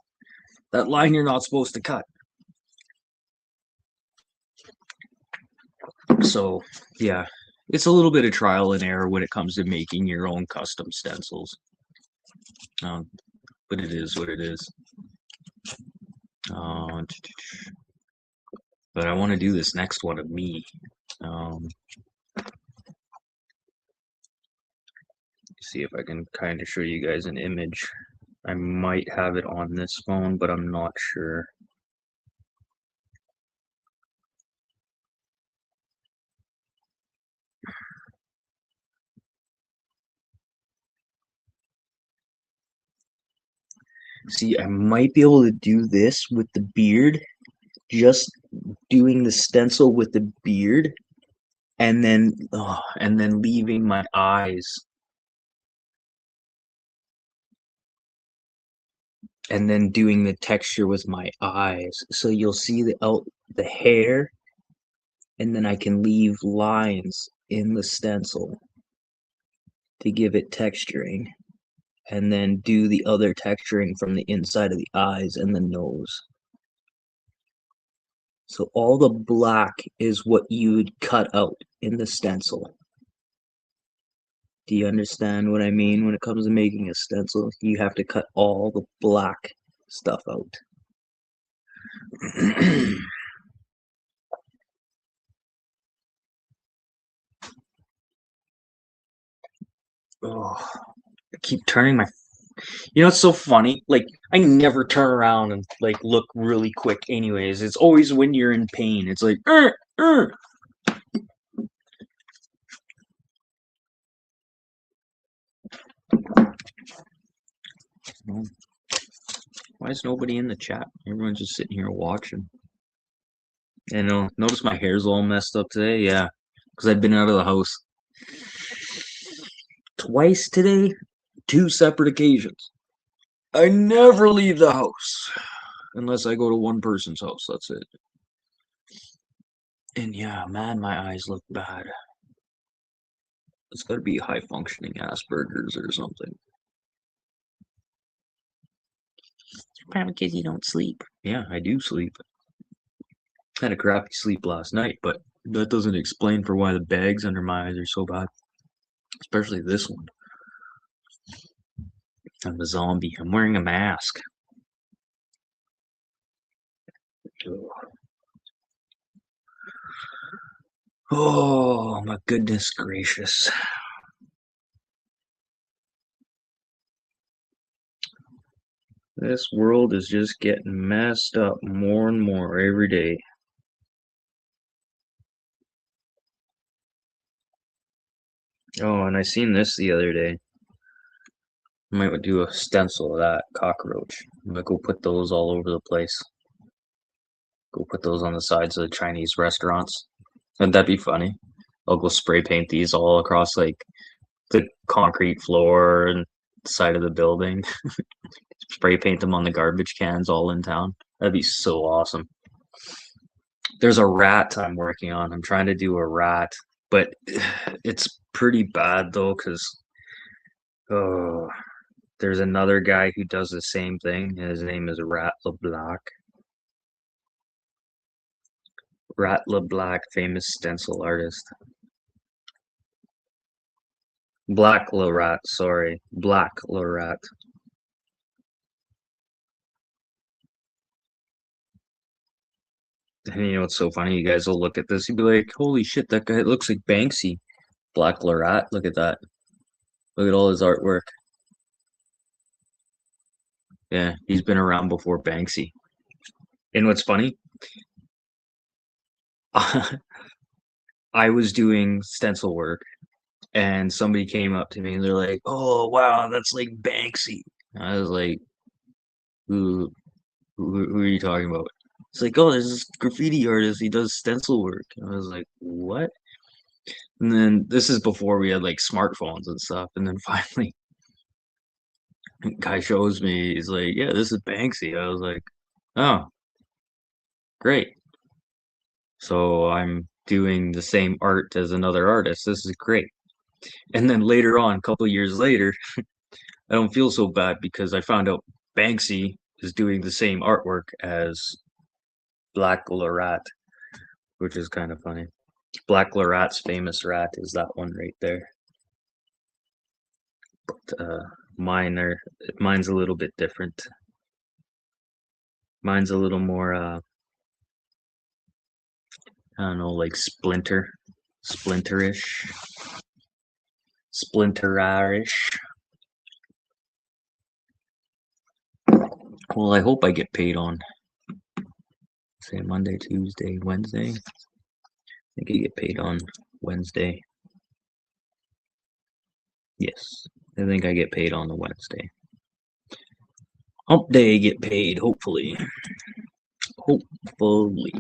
Speaker 1: That line you're not supposed to cut. So, yeah, it's a little bit of trial and error when it comes to making your own custom stencils. But it is what it is. But I want to do this next one of me. See if I can kind of show you guys an image. I might have it on this phone, but I'm not sure. See, I might be able to do this with the beard, just doing the stencil with the beard, and then leaving my eyes, and then doing the texture with my eyes. So you'll see the hair, and then I can leave lines in the stencil to give it texturing, and then do the other texturing from the inside of the eyes and the nose. So all the black is what you'd cut out in the stencil. Do you understand what I mean when it comes to making a stencil? You have to cut all the black stuff out. Oh, I keep turning my. You know, it's so funny. Like, I never turn around and like look really quick. Anyways, it's always when you're in pain. It's like, Why is nobody in the chat? Everyone's just sitting here watching. And notice my hair's all messed up today. Yeah, because I've been out of the house twice today, 2 separate occasions. I never leave the house unless I go to one person's house. That's it. And yeah, man, my eyes look bad. It's got to be high functioning Asperger's or something. Probably because you don't sleep. Yeah, I do sleep. Had a crappy sleep last night, but that doesn't explain for why the bags under my eyes are so bad. Especially this one. I'm a zombie. I'm wearing a mask. Oh, my goodness gracious. This world is just getting messed up more and more every day. Oh, and I seen this the other day. I might do a stencil of that cockroach. I'm gonna go put those all over the place. Go put those on the sides of the Chinese restaurants. Wouldn't that be funny? I'll go spray paint these all across like the concrete floor and side of the building. Spray paint them on the garbage cans all in town. That'd be so awesome. There's a rat I'm working on. I'm trying to do a rat, but it's pretty bad though, because oh, there's another guy who does the same thing, and his name is Rat LeBlack. Rat LeBlack, famous stencil artist. Black LeRat, sorry. Black LeRat. And you know what's so funny? You guys will look at this, you'll be like, holy shit, that guy looks like Banksy. Black LeRat, look at that. Look at all his artwork. Yeah, he's been around before Banksy. And what's funny? I was doing stencil work and somebody came up to me and they're like, "Oh wow, that's like Banksy." I was like, "Who are you talking about?" It's like, "Oh, there's this graffiti artist. He does stencil work." And I was like, "What?" And then this is before we had like smartphones and stuff. And then finally, guy shows me. He's like, "Yeah, this is Banksy." I was like, "Oh, great." So I'm doing the same art as another artist. This is great. And then later on, a couple years later, I don't feel so bad because I found out Banksy is doing the same artwork as Black LeRat, which is kind of funny. Black LeRat's famous rat is that one right there. But mine's a little bit different. Mine's a little more I don't know, like splinterish, splinterish. Well, I hope I get paid on, say, Monday, Tuesday, Wednesday. I think I get paid on Wednesday. Yes, I think I get paid on the Wednesday. Hump day, get paid, hopefully. Hopefully.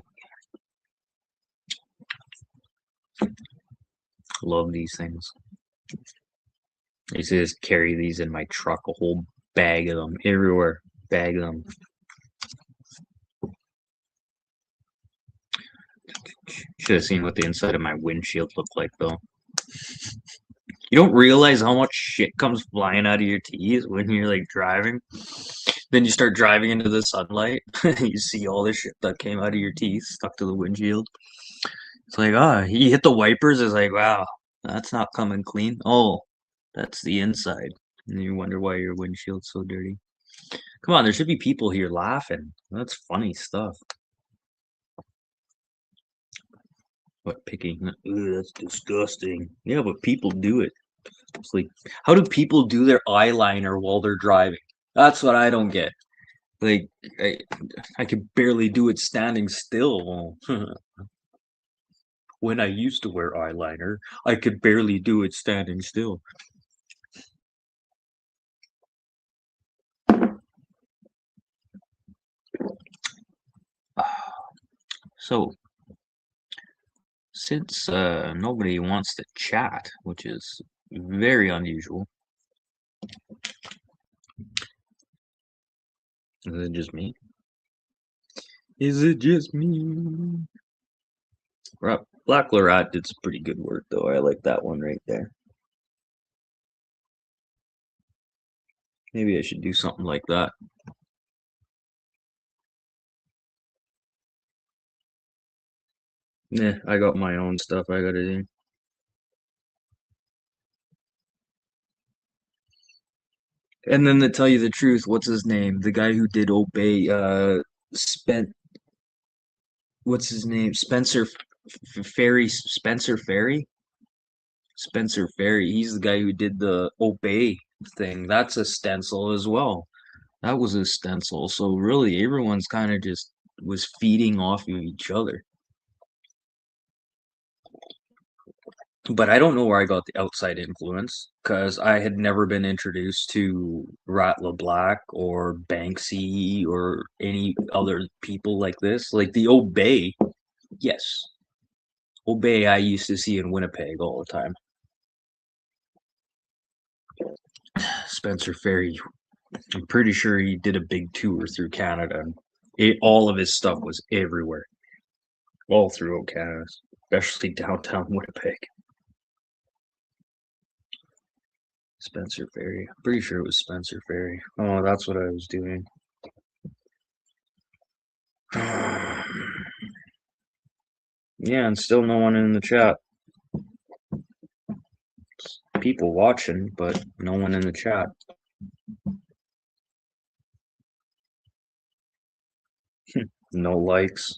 Speaker 1: Love these things. I used to just carry these in my truck, a whole bag of them, everywhere. Bag them. Should have seen what the inside of my windshield looked like, though. You don't realize how much shit comes flying out of your teeth when you're like driving. Then you start driving into the sunlight. You see all this shit that came out of your teeth stuck to the windshield. It's like, you hit the wipers. It's like, wow, that's not coming clean. Oh, that's the inside. And you wonder why your windshield's so dirty. Come on, there should be people here laughing. That's funny stuff. What, picking? Ugh, that's disgusting. Yeah, but people do it. It's like, how do people do their eyeliner while they're driving? That's what I don't get. Like, I could barely do it standing still. When I used to wear eyeliner, I could barely do it standing still. So, since nobody wants to chat, which is very unusual, is it just me? Is it just me? Black Lorat did some pretty good work, though. I like that one right there. Maybe I should do something like that. Nah, I got my own stuff I gotta do. And then to tell you the truth, what's his name? The guy who did Obey, spent what's his name? Spencer Ferry? Spencer Ferry. He's the guy who did the Obey thing. That's a stencil as well. That was a stencil. So really, everyone's kind of just was feeding off of each other. But I don't know where I got the outside influence because I had never been introduced to Rat LeBlack or Banksy or any other people like this. Like the Obey, yes. Obey I used to see in Winnipeg all the time. Spencer Ferry, I'm pretty sure he did a big tour through Canada. All of his stuff was everywhere, all throughout Canada, especially downtown Winnipeg. Spencer Ferry. I'm pretty sure it was Spencer Ferry. Oh, that's what I was doing. Yeah, and still no one in the chat. People watching, but no one in the chat. No likes.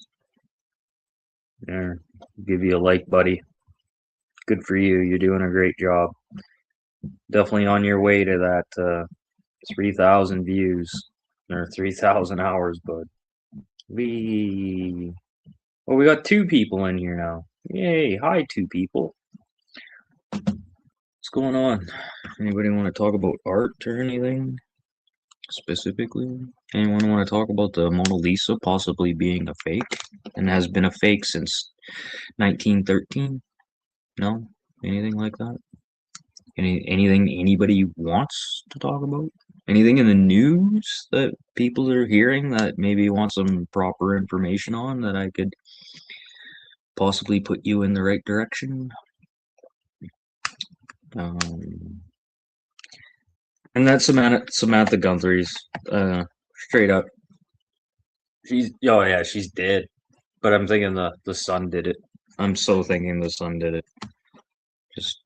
Speaker 1: Yeah, give you a like, buddy. Good for you. You're doing a great job. Definitely on your way to that 3,000 views or 3,000 hours, bud. We we got two people in here now. Yay! Hi, two people. What's going on? Anybody want to talk about art or anything specifically? Anyone want to talk about the Mona Lisa possibly being a fake and has been a fake since 1913? No? Anything like that? Anything anybody wants to talk about? Anything in the news that people are hearing that maybe want some proper information on that I could possibly put you in the right direction? Um, and that's Samantha Guthrie's, straight up. Oh yeah, she's dead. But I'm thinking the son did it. I'm so thinking the son did it. Just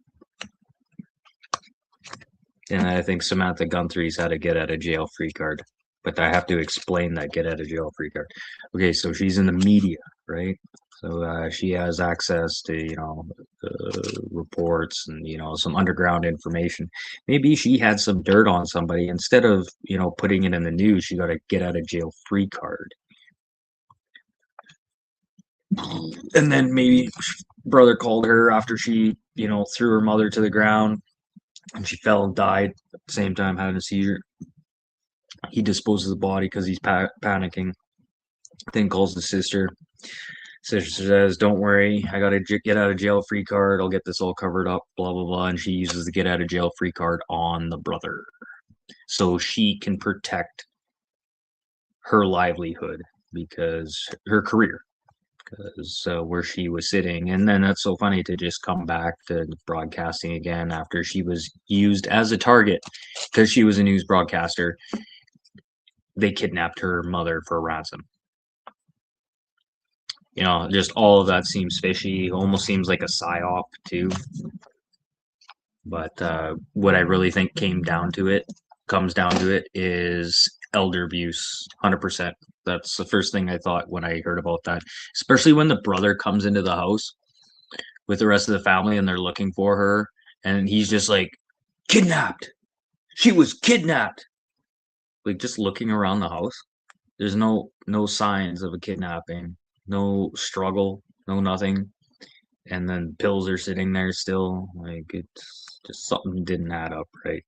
Speaker 1: And I think Samantha Guthrie's had a get out of jail free card. But I have to explain that get out of jail free card. Okay, so she's in the media, right? So she has access to, reports and, some underground information. Maybe she had some dirt on somebody. Instead of, putting it in the news, she got a get out of jail free card. And then maybe brother called her after she, threw her mother to the ground and she fell and died at the same time having a seizure. He disposes the body because he's panicking. Then calls the sister. Sister says, "Don't worry, I got a get out of jail free card. I'll get this all covered up." Blah blah blah. And she uses the get out of jail free card on the brother, so she can protect her livelihood because her career, because where she was sitting. And then that's so funny to just come back to broadcasting again after she was used as a target because she was a news broadcaster.
Speaker 2: they kidnapped her mother for ransom. Just all of that seems fishy. Almost seems like a psyop too. But what I really think comes down to it, is elder abuse, 100%. That's the first thing I thought when I heard about that. Especially when the brother comes into the house with the rest of the family and they're looking for her, and he's just like, kidnapped. She was kidnapped. Like just looking around the house, there's no signs of a kidnapping, no struggle, no nothing. And then pills are sitting there still. Like it's just something didn't add up right.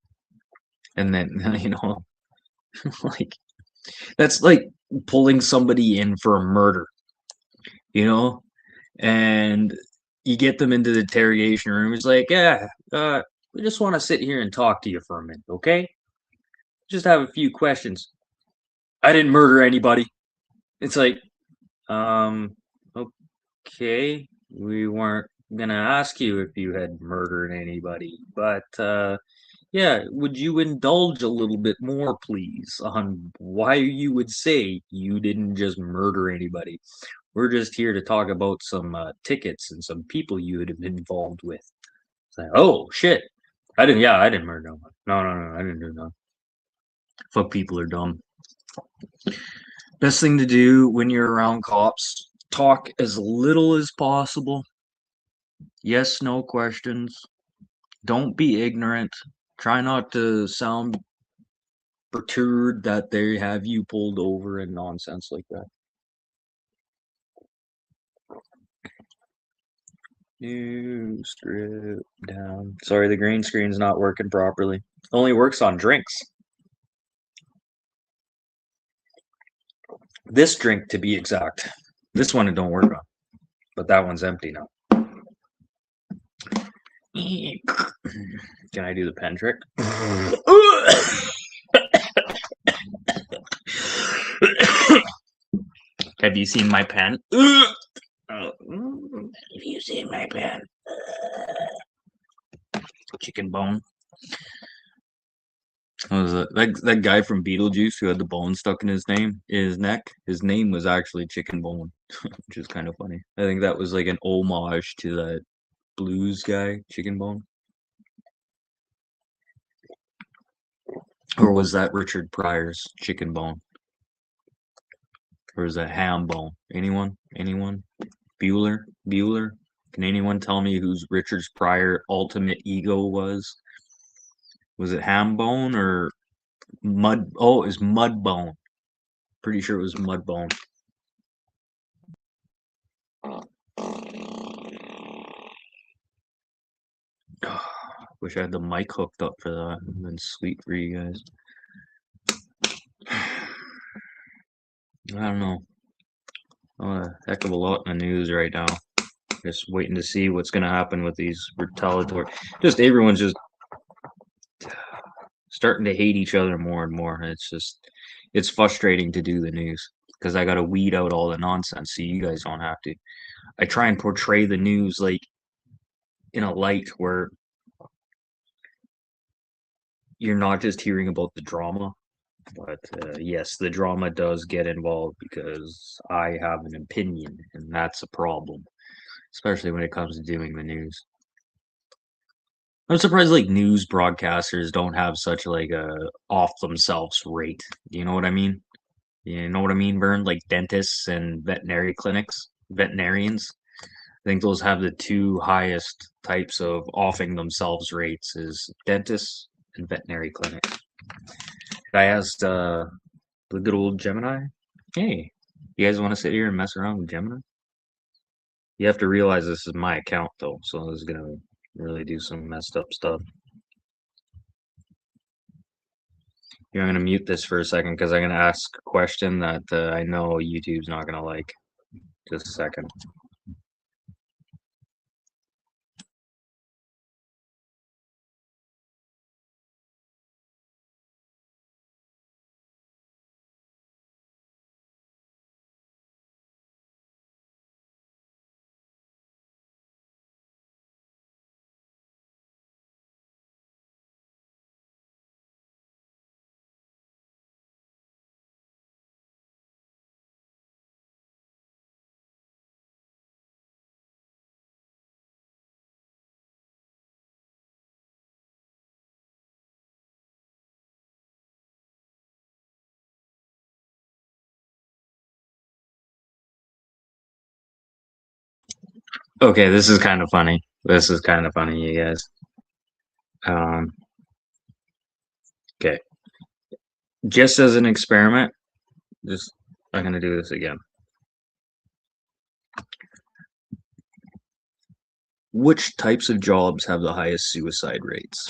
Speaker 2: And then like that's like pulling somebody in for a murder, you know, and you get them into the interrogation room. It's like, yeah, we just want to sit here and talk to you for a minute, okay? Just have a few questions. I didn't murder anybody. It's like, um, okay, we weren't gonna ask you if you had murdered anybody, but yeah, would you indulge a little bit more, please, on why you would say you didn't just murder anybody? We're just here to talk about some tickets and some people you had been involved with. It's like, oh shit, I didn't murder no one. No, I didn't do no. Fuck, people are dumb. Best thing to do when you're around cops, talk as little as possible. Yes, no questions. Don't be ignorant. Try not to sound perturbed that they have you pulled over and nonsense like that. New strip down. Sorry, the green screen's not working properly. Only works on drinks. This drink, to be exact. This one it don't work on, but that one's empty now. Can I do the pen trick? Have you seen my pen? Have you seen my pen? Chicken bone. What was that guy from Beetlejuice who had the bone stuck in his neck? His name was actually Chicken Bone, which is kind of funny. I think that was like an homage to that blues guy, Chicken Bone. Or was that Richard Pryor's Chicken Bone? Or is that Ham Bone? Anyone? Anyone? Bueller? Can anyone tell me whose Richard Pryor ultimate ego was? Was it Ham Bone or Mud? Oh, it was Mud Bone. Pretty sure it was Mud Bone. Wish I had the mic hooked up for that. It'd been sweet for you guys. I don't know. A heck of a lot in the news right now. Just waiting to see what's going to happen with these retaliatory. Just everyone's just starting to hate each other more and more. It's frustrating to do the news because I got to weed out all the nonsense so you guys don't have to. I try and portray the news like in a light where you're not just hearing about the drama, but yes, the drama does get involved because I have an opinion, and that's a problem, especially when it comes to doing the news. I'm surprised like news broadcasters don't have such like a off themselves rate. Do you know what I mean? You know what I mean, Vern? Like dentists and veterinary clinics, veterinarians. I think those have the two highest types of offing themselves rates is dentists and veterinary clinics. I asked the good old Gemini, hey, you guys want to sit here and mess around with Gemini? You have to realize this is my account though, so this is gonna really do some messed up stuff. Here, I'm gonna mute this for a second because I'm gonna ask a question that I know YouTube's not gonna like. Just a second. Okay, this is kind of funny. This is kind of funny, you guys. Um, okay, just as an experiment, just I'm gonna do this again. Which types of jobs have the highest suicide rates?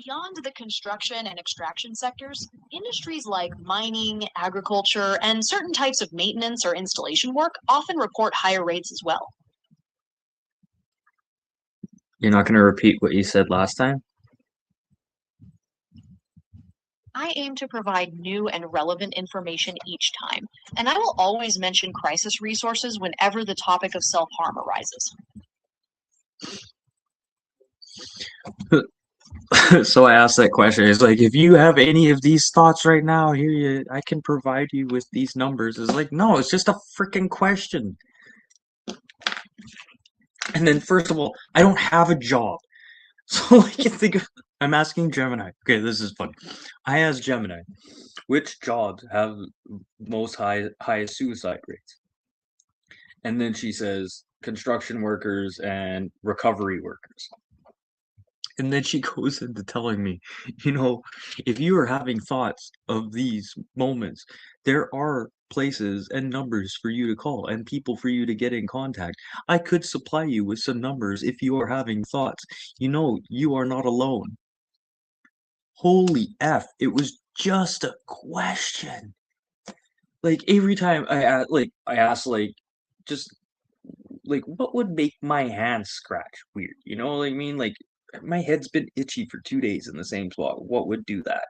Speaker 3: Beyond the construction and extraction sectors, industries like mining, agriculture, and certain types of maintenance or installation work often report higher rates as well.
Speaker 1: You're not going to repeat what you said last time?
Speaker 3: I aim to provide new and relevant information each time, and I will always mention crisis resources whenever the topic of self harm arises.
Speaker 2: So I asked that question. It's like, if you have any of these thoughts right now, I can provide you with these numbers. It's like, no, it's just a freaking question. And then, first of all, I don't have a job. So, like, you think I'm asking Gemini. Okay, this is funny. I asked Gemini, which jobs have highest suicide rates? And then she says construction workers and recovery workers. And then she goes into telling me, if you are having thoughts of these moments, there are places and numbers for you to call and people for you to get in contact. I could supply you with some numbers if you are having thoughts. You are not alone. Holy F, it was just a question. Like every time I asked just like what would make my hands scratch weird? You know what I mean? Like my head's been itchy for 2 days in the same spot. What would do that?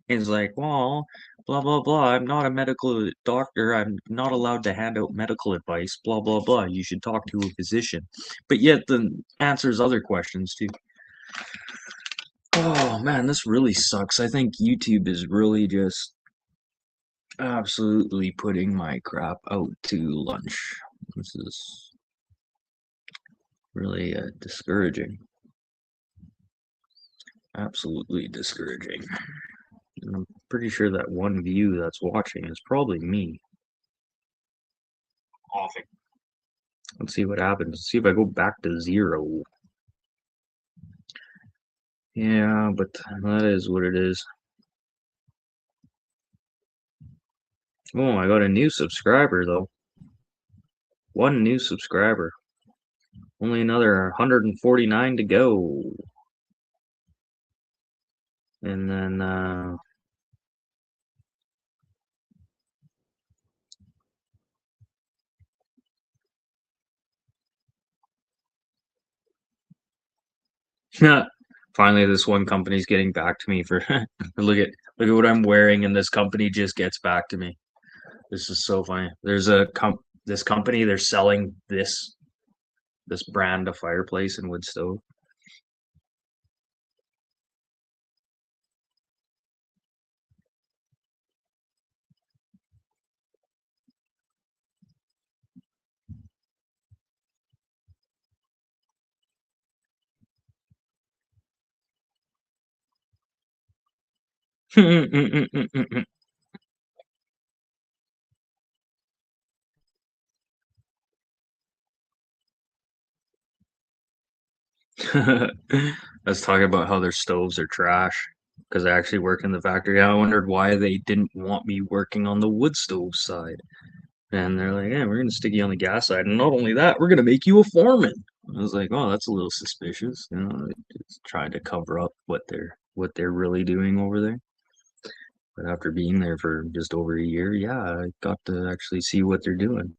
Speaker 2: And it's like, well, blah blah blah. I'm not a medical doctor. I'm not allowed to hand out medical advice. Blah blah blah. You should talk to a physician. But yet the answers other questions too. Oh man, this really sucks. I think YouTube is really just absolutely putting my crap out to lunch. This is really discouraging. Absolutely discouraging. And I'm pretty sure that one view that's watching is probably me. Let's see what happens. Let's see if I go back to 0. Yeah, but that is what it is. Oh, I got a new subscriber though. One new subscriber. Only another 149 to go. And then finally this one company's getting back to me for look at what I'm wearing, and this company just gets back to me. This is so funny. There's this company, they're selling this brand of fireplace and wood stove. Let's talk about how their stoves are trash because I actually work in the factory. I wondered why they didn't want me working on the wood stove side. And they're like, yeah, we're going to stick you on the gas side. And not only that, we're going to make you a foreman. I was like, oh, that's a little suspicious. It's trying to cover up what they're really doing over there. But after being there for just over a year, yeah, I got to actually see what they're doing.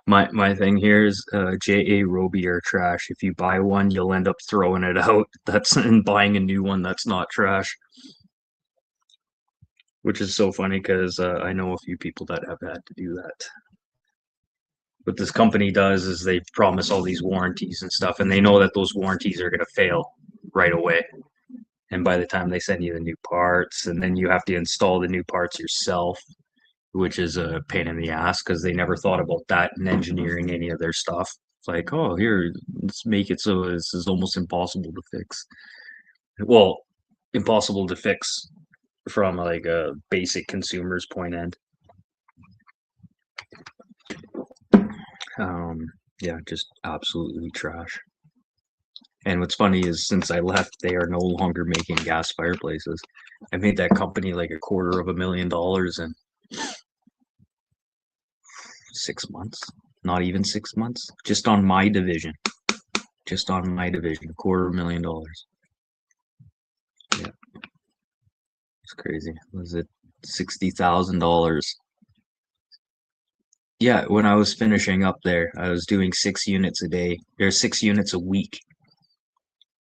Speaker 2: My thing here is J.A. Roby are trash. If you buy one, you'll end up throwing it out. That's and buying a new one that's not trash. which is so funny because I know a few people that have had to do that. What this company does is they promise all these warranties and stuff, and they know that those warranties are going to fail right away. And by the time they send you the new parts, and then you have to install the new parts yourself, which is a pain in the ass because they never thought about that in engineering any of their stuff. It's like, oh, here, let's make it so this is almost impossible to fix. Well, impossible to fix from like a basic consumer's point end. Yeah, just absolutely trash. And what's funny is since I left, they are no longer making gas fireplaces. I made that company like $250,000 in 6 months. Not even 6 months. Just on my division. Just on my division. $250,000. Yeah. It's crazy. Was it $60,000? Yeah, when I was finishing up there, I was doing 6 units a day. There's 6 units a week.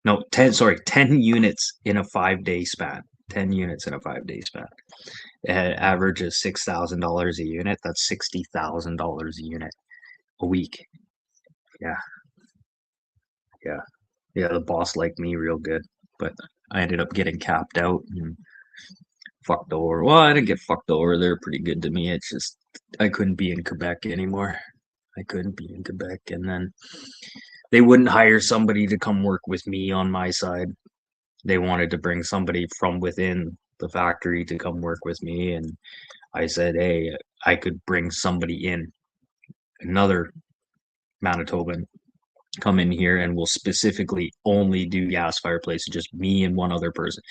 Speaker 2: No, 10 units in a 5-day span. 10 units in a 5-day span. Average is $6,000 a unit. That's $60,000 a unit a week. Yeah. Yeah. Yeah, the boss liked me real good, but I ended up getting capped out and fucked over. Well, I didn't get fucked over. They're pretty good to me. It's just I couldn't be in Quebec anymore. I couldn't be in Quebec, and then they wouldn't hire somebody to come work with me on my side. They wanted to bring somebody from within the factory to come work with me, and I said, hey, I could bring somebody in, another Manitoban, come in here and we'll specifically only do gas fireplaces, just me and one other person.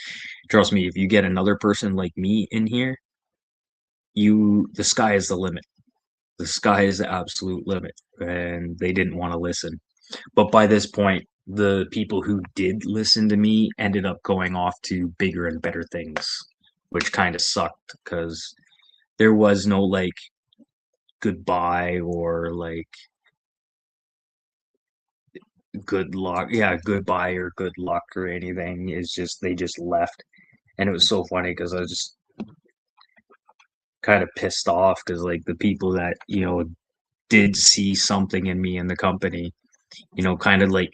Speaker 2: Trust me, if you get another person like me in here, the sky is the limit. The sky is the absolute limit. And they didn't want to listen. But by this point, the people who did listen to me ended up going off to bigger and better things, which kind of sucked because there was no like goodbye or like good luck. Yeah, goodbye or good luck or anything. It's just they just left. And it was so funny because I was just kind of pissed off because like the people that, did see something in me in the company, kind of like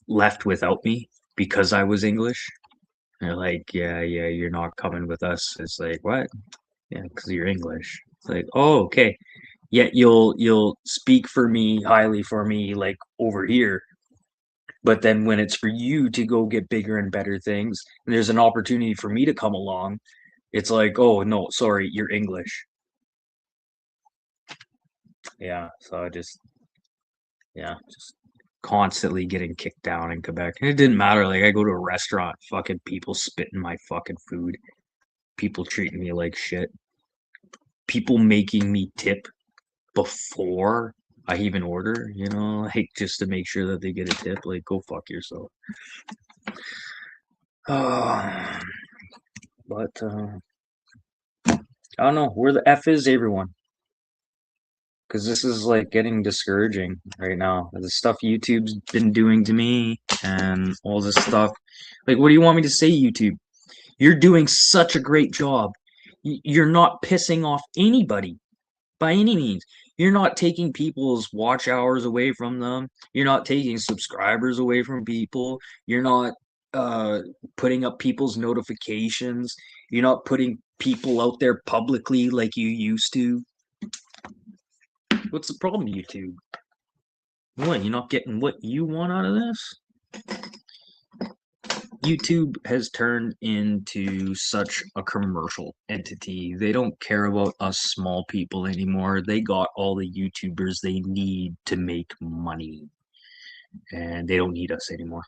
Speaker 2: left without me because I was English. They're like, yeah, you're not coming with us. It's like, what? Yeah, because you're English. It's like, oh, okay. Yet you'll speak for me, highly for me, like over here. But then when it's for you to go get bigger and better things, and there's an opportunity for me to come along, it's like, oh no, sorry, you're English. Yeah, so just constantly getting kicked down in Quebec. And it didn't matter. Like I go to a restaurant, fucking people spitting my fucking food, people treating me like shit, people making me tip before I even order, like just to make sure that they get a tip. Like, go fuck yourself. But I don't know where the F is everyone. Because this is like getting discouraging right now. The stuff YouTube's been doing to me and all this stuff. Like, what do you want me to say, YouTube? You're doing such a great job. You're not pissing off anybody by any means. You're not taking people's watch hours away from them. You're not taking subscribers away from people. You're not putting up people's notifications. You're not putting people out there publicly like you used to. What's the problem, YouTube? What, you're not getting what you want out of this? YouTube has turned into such a commercial entity. They don't care about us small people anymore. They got all the YouTubers they need to make money. And they don't need us anymore.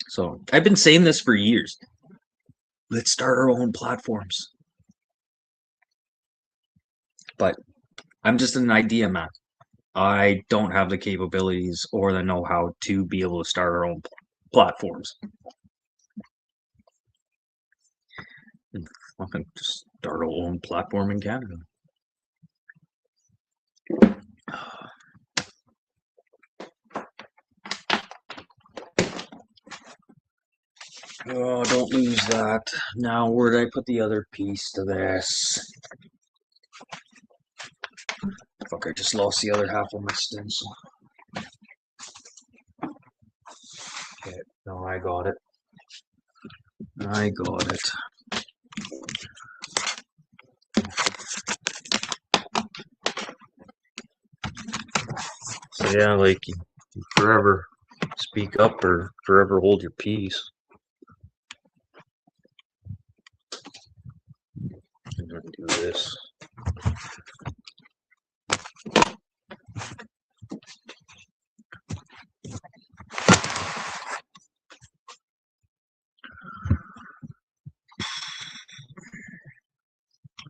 Speaker 2: So I've been saying this for years. Let's start our own platforms. But I'm just an idea man. I don't have the capabilities or the know-how to be able to start our own platforms. And fucking just start our own platform in Canada. Oh, don't lose that. Now, where did I put the other piece to this? Fuck, I just lost the other half of my stencil. Okay, no, I got it. I got it.
Speaker 1: So yeah, like you forever speak up or forever hold your peace. I'm gonna do this.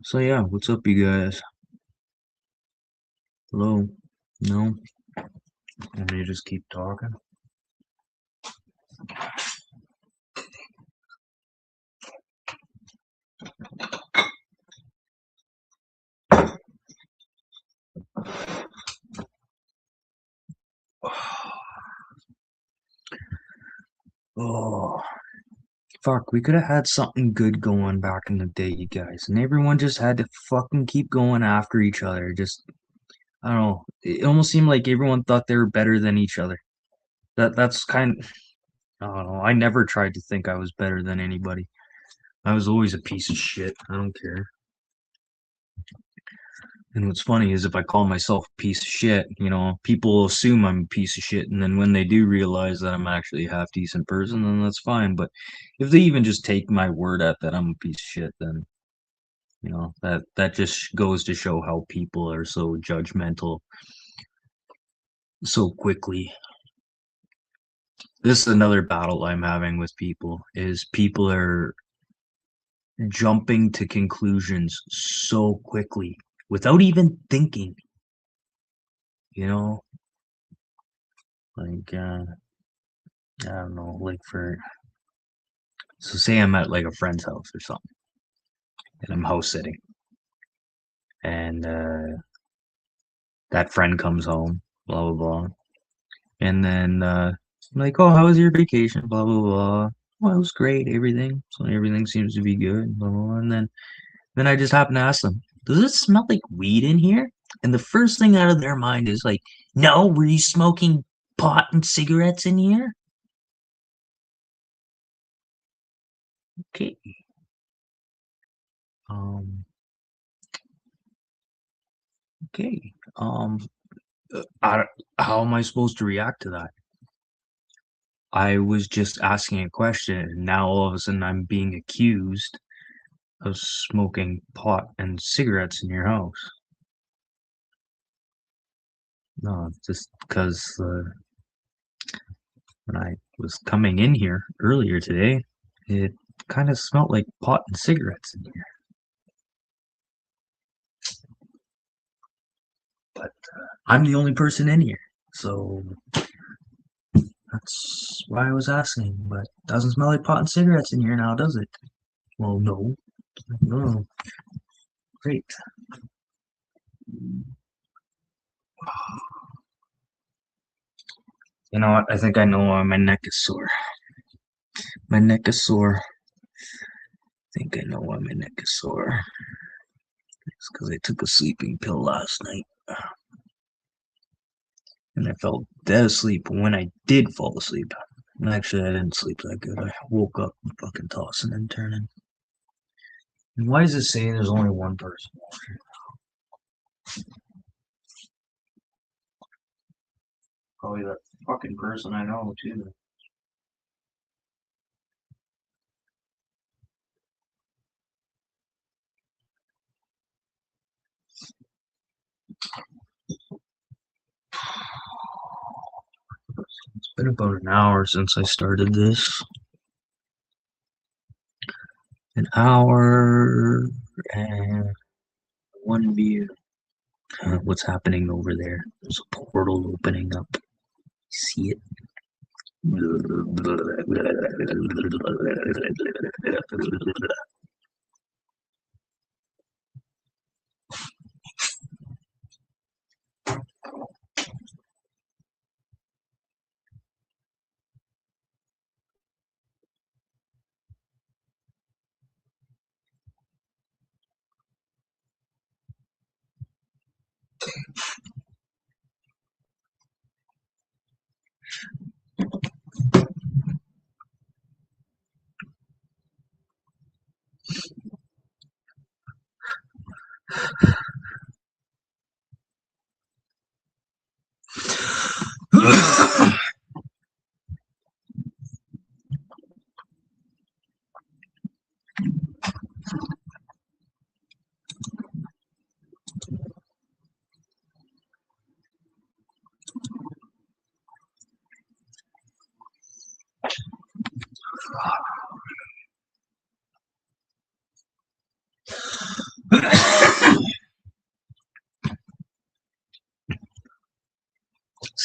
Speaker 1: So yeah, what's up, you guys? Hello? No? Want me to just keep talking? Oh, fuck, we could have had something good going back in the day, you guys. And everyone just had to fucking keep going after each other. Just, I don't know. It almost seemed like everyone thought they were better than each other. That's kind of, I don't know. I never tried to think I was better than anybody. I was always a piece of shit. I don't care. And what's funny is if I call myself a piece of shit, people assume I'm a piece of shit. And then when they do realize that I'm actually a half decent person, then that's fine. But if they even just take my word at that I'm a piece of shit, then, that just goes to show how people are so judgmental so quickly. This is another battle I'm having with people is people are jumping to conclusions so quickly without even thinking, you know, like I don't know, like so say I'm at like a friend's house or something and I'm house sitting and that friend comes home, blah blah blah. And then I'm like, oh, how was your vacation? Blah blah blah. Well, it was great, everything. So everything seems to be good, blah blah blah. And then I just happen to ask them, does it smell like weed in here? And the first thing out of their mind is like, no, were you smoking pot and cigarettes in here? Okay. Um, okay. I, how am I supposed to react to that? I was just asking a question, and now all of a sudden I'm being accused of smoking pot and cigarettes in your house. No, just because when I was coming in here earlier today, it kind of smelled like pot and cigarettes in here. But I'm the only person in here, so that's why I was asking. But it doesn't smell like pot and cigarettes in here now, does it? Well, no. No. Great. You know what? I think I know why my neck is sore. My neck is sore. I think I know why my neck is sore. It's because I took a sleeping pill last night. And I fell dead asleep. And when I did fall asleep, actually, I didn't sleep that good. I woke up fucking tossing and turning. And why is it saying there's only one person? Probably that fucking person I know, too. It's been about an hour since I started this. An hour and one view. What's happening over there? There's a portal opening up. See it?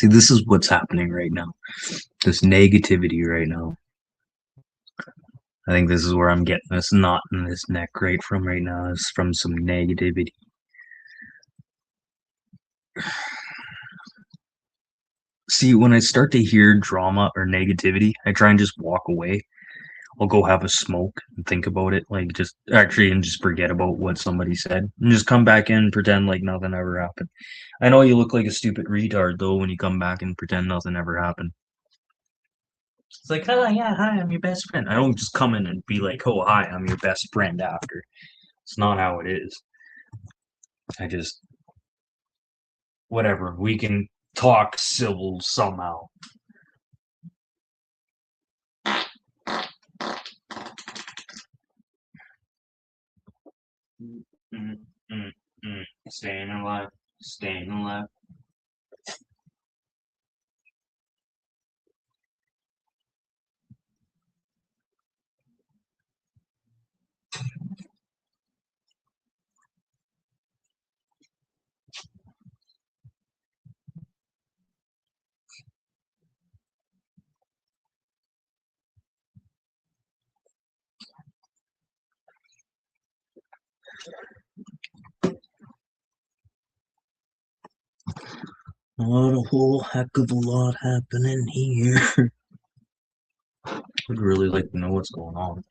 Speaker 1: See, this is what's happening right now. This negativity right now. I think this is where I'm getting this knot in this neck right from right now. Is from some negativity. See, when I start to hear drama or negativity, I try and just walk away. I'll go have a smoke and think about it, like just actually and just forget about what somebody said and just come back in and pretend like nothing ever happened. I know you look like a stupid retard though when you come back and pretend nothing ever happened. It's like, oh yeah, hi, I'm your best friend. I don't just come in and be like, oh hi, I'm your best friend after. It's not how it is. I just whatever, we can talk civil somehow. Staying alive, staying alive. Not a whole heck of a lot happening here. I'd really like to know what's going on.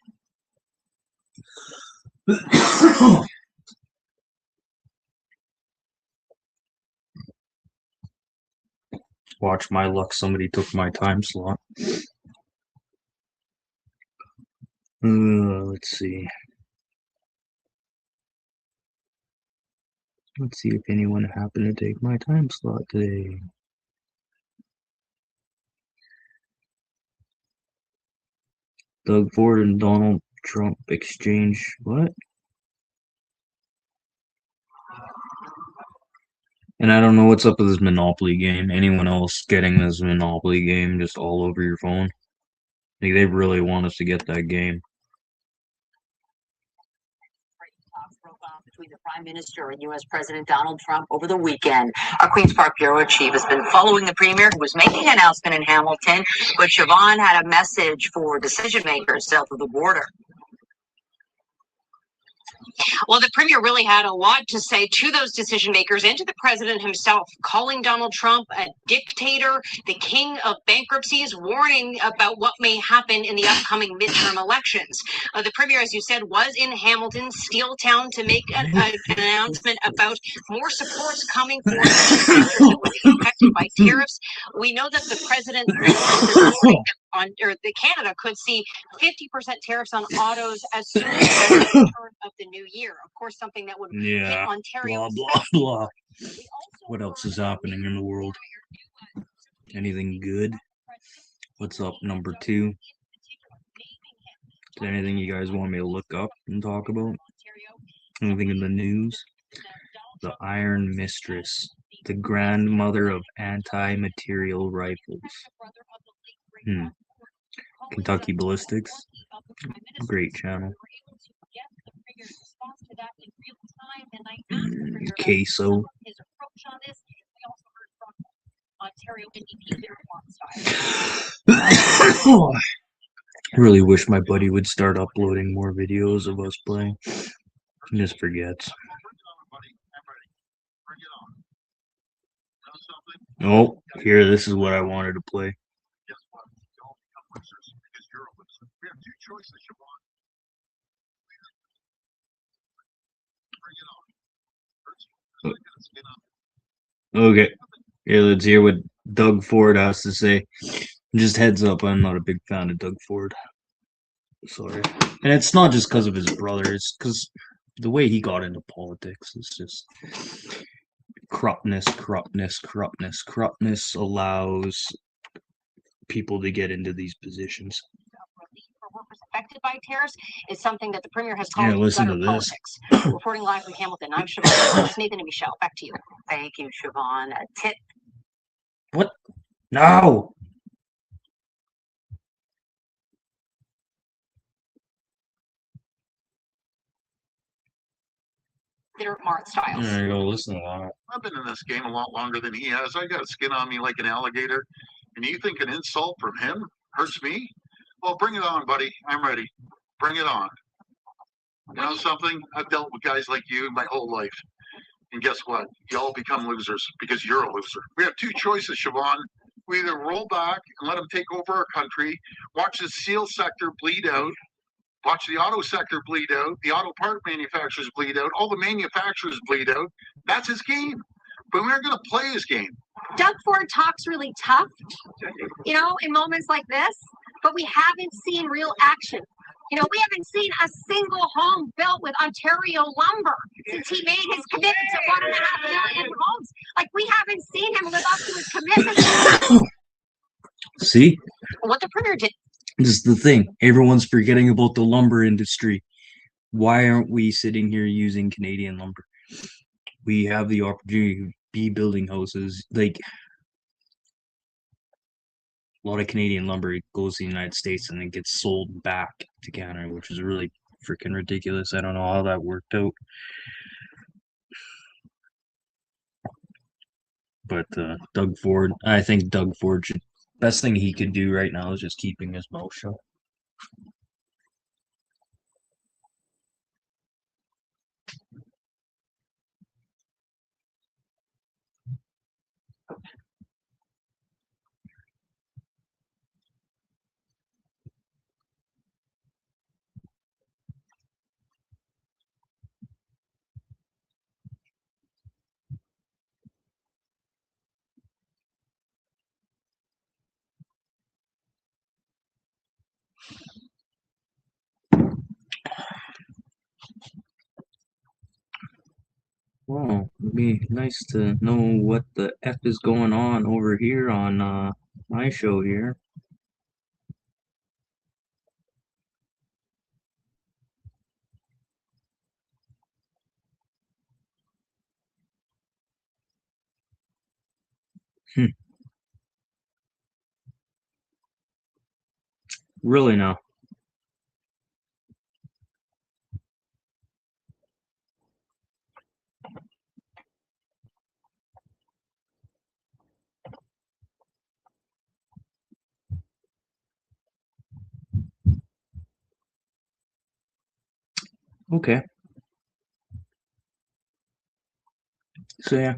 Speaker 1: Watch my luck, somebody took my time slot. Let's see. Let's see if anyone happened to take my time slot today. Doug Ford and Donald Trump exchange what? And I don't know what's up with this Monopoly game. Anyone else getting this Monopoly game just all over your phone? Like they really want us to get that game.
Speaker 4: Between the Prime Minister and U.S. President Donald Trump over the weekend. Our Queen's Park Bureau Chief has been following the Premier, who was making an announcement in Hamilton, but Siobhan had a message for decision makers south of the border.
Speaker 5: Well, the premier really had a lot to say to those decision makers and to the president himself, calling Donald Trump a dictator, the king of bankruptcies, warning about what may happen in the upcoming midterm elections. The premier, as you said, was in Hamilton, Steeltown, to make an announcement about more supports coming for the sectors that would be affected by tariffs. We know that the president the Canada could see 50% tariffs on autos as soon as the turn of the new year. Of course, something that would hit Ontario.
Speaker 1: Blah blah blah. What else is happening in the world? Anything good? What's up, number 2? Is there anything you guys want me to look up and talk about? Anything in the news? The Iron Mistress, the grandmother of anti-material rifles. Kentucky Ballistics, great channel. Queso. I really wish my buddy would start uploading more videos of us playing. He just forgets. Oh, here, this is what I wanted to play. Okay, yeah, let's hear what Doug Ford has to say. Just heads up, I'm not a big fan of Doug Ford. Sorry. And it's not just because of his brother, it's because the way he got into politics is just corruptness allows people to get into these positions.
Speaker 5: For workers affected by tariffs is something that the premier has called
Speaker 1: listen
Speaker 5: gutter
Speaker 1: to this.
Speaker 5: politics. Reporting live from Hamilton, I'm Siobhan. Nathan and Michelle, back to you.
Speaker 4: Thank you, Siobhan. A tip.
Speaker 1: What? No!
Speaker 5: their art styles.
Speaker 1: There you go. Listen to that.
Speaker 6: I've been in this game a lot longer than he has. I got skin on me like an alligator. And you think an insult from him hurts me? Well, bring it on, buddy. I'm ready. Bring it on. You know something? I've dealt with guys like you my whole life. And guess what? You all become losers because you're a loser. We have two choices, Siobhan. We either roll back and let them take over our country, watch the steel sector bleed out, watch the auto sector bleed out, the auto part manufacturers bleed out, all the manufacturers bleed out. That's his game. But we're going to play his game.
Speaker 7: Doug Ford talks really tough, in moments like this, but we haven't seen real action. We haven't seen a single home built with Ontario lumber since he made his commitment to 1.5 million homes. Like, we haven't seen him live up to his commitment.
Speaker 1: See?
Speaker 5: What the Premier did.
Speaker 1: This is the thing. Everyone's forgetting about the lumber industry. Why aren't we sitting here using Canadian lumber? We have the opportunity to be building houses. Like, a lot of Canadian lumber goes to the United States and then gets sold back to Canada, which is really freaking ridiculous. I don't know how that worked out. But Doug Ford, I think Doug Ford should, best thing he could do right now is just keeping his mouth shut. Well, it'd be nice to know what the F is going on over here on my show here. Really now. Okay. So yeah,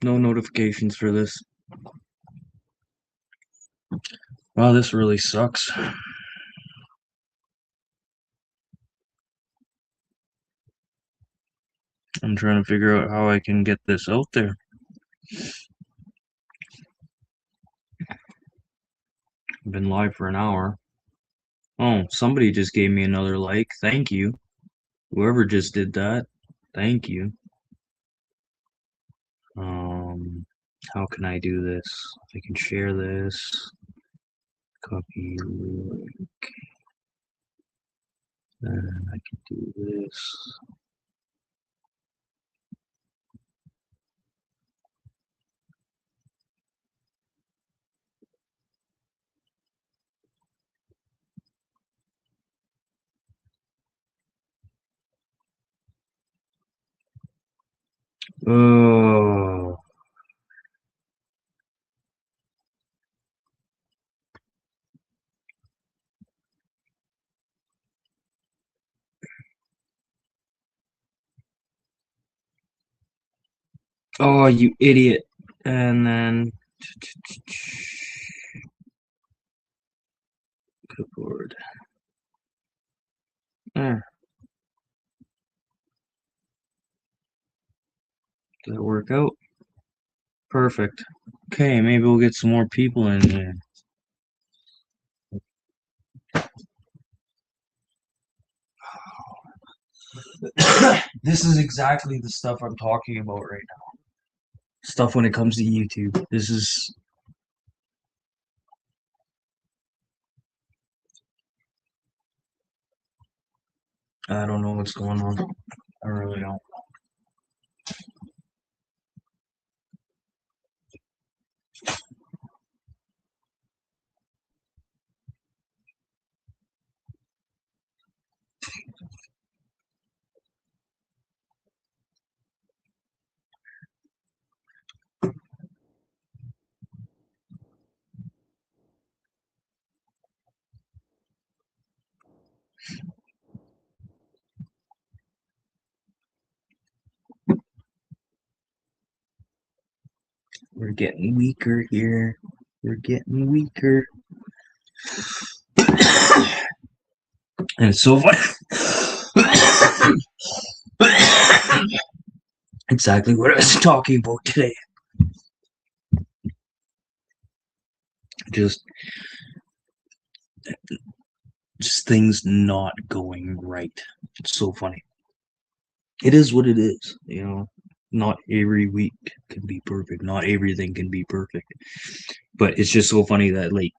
Speaker 1: no notifications for this. Wow, this really sucks. I'm trying to figure out how I can get this out there. I've been live for an hour. Oh, somebody just gave me another like. Thank you. Whoever just did that, thank you. How can I do this? I can share this. Copy link. Then I can do this. Oh. Oh, you idiot. And then clipboard. There. Did that work out? Perfect. Okay, maybe we'll get some more people in here. This is exactly the stuff I'm talking about right now. Stuff when it comes to YouTube. This is I don't know what's going on. I really don't. We're getting weaker here. We're getting weaker. And it's so funny. Exactly what I was talking about today. Just things not going right. It's so funny. It is what it is, you know. Not every week can be perfect. Not everything can be perfect. But it's just so funny that, like,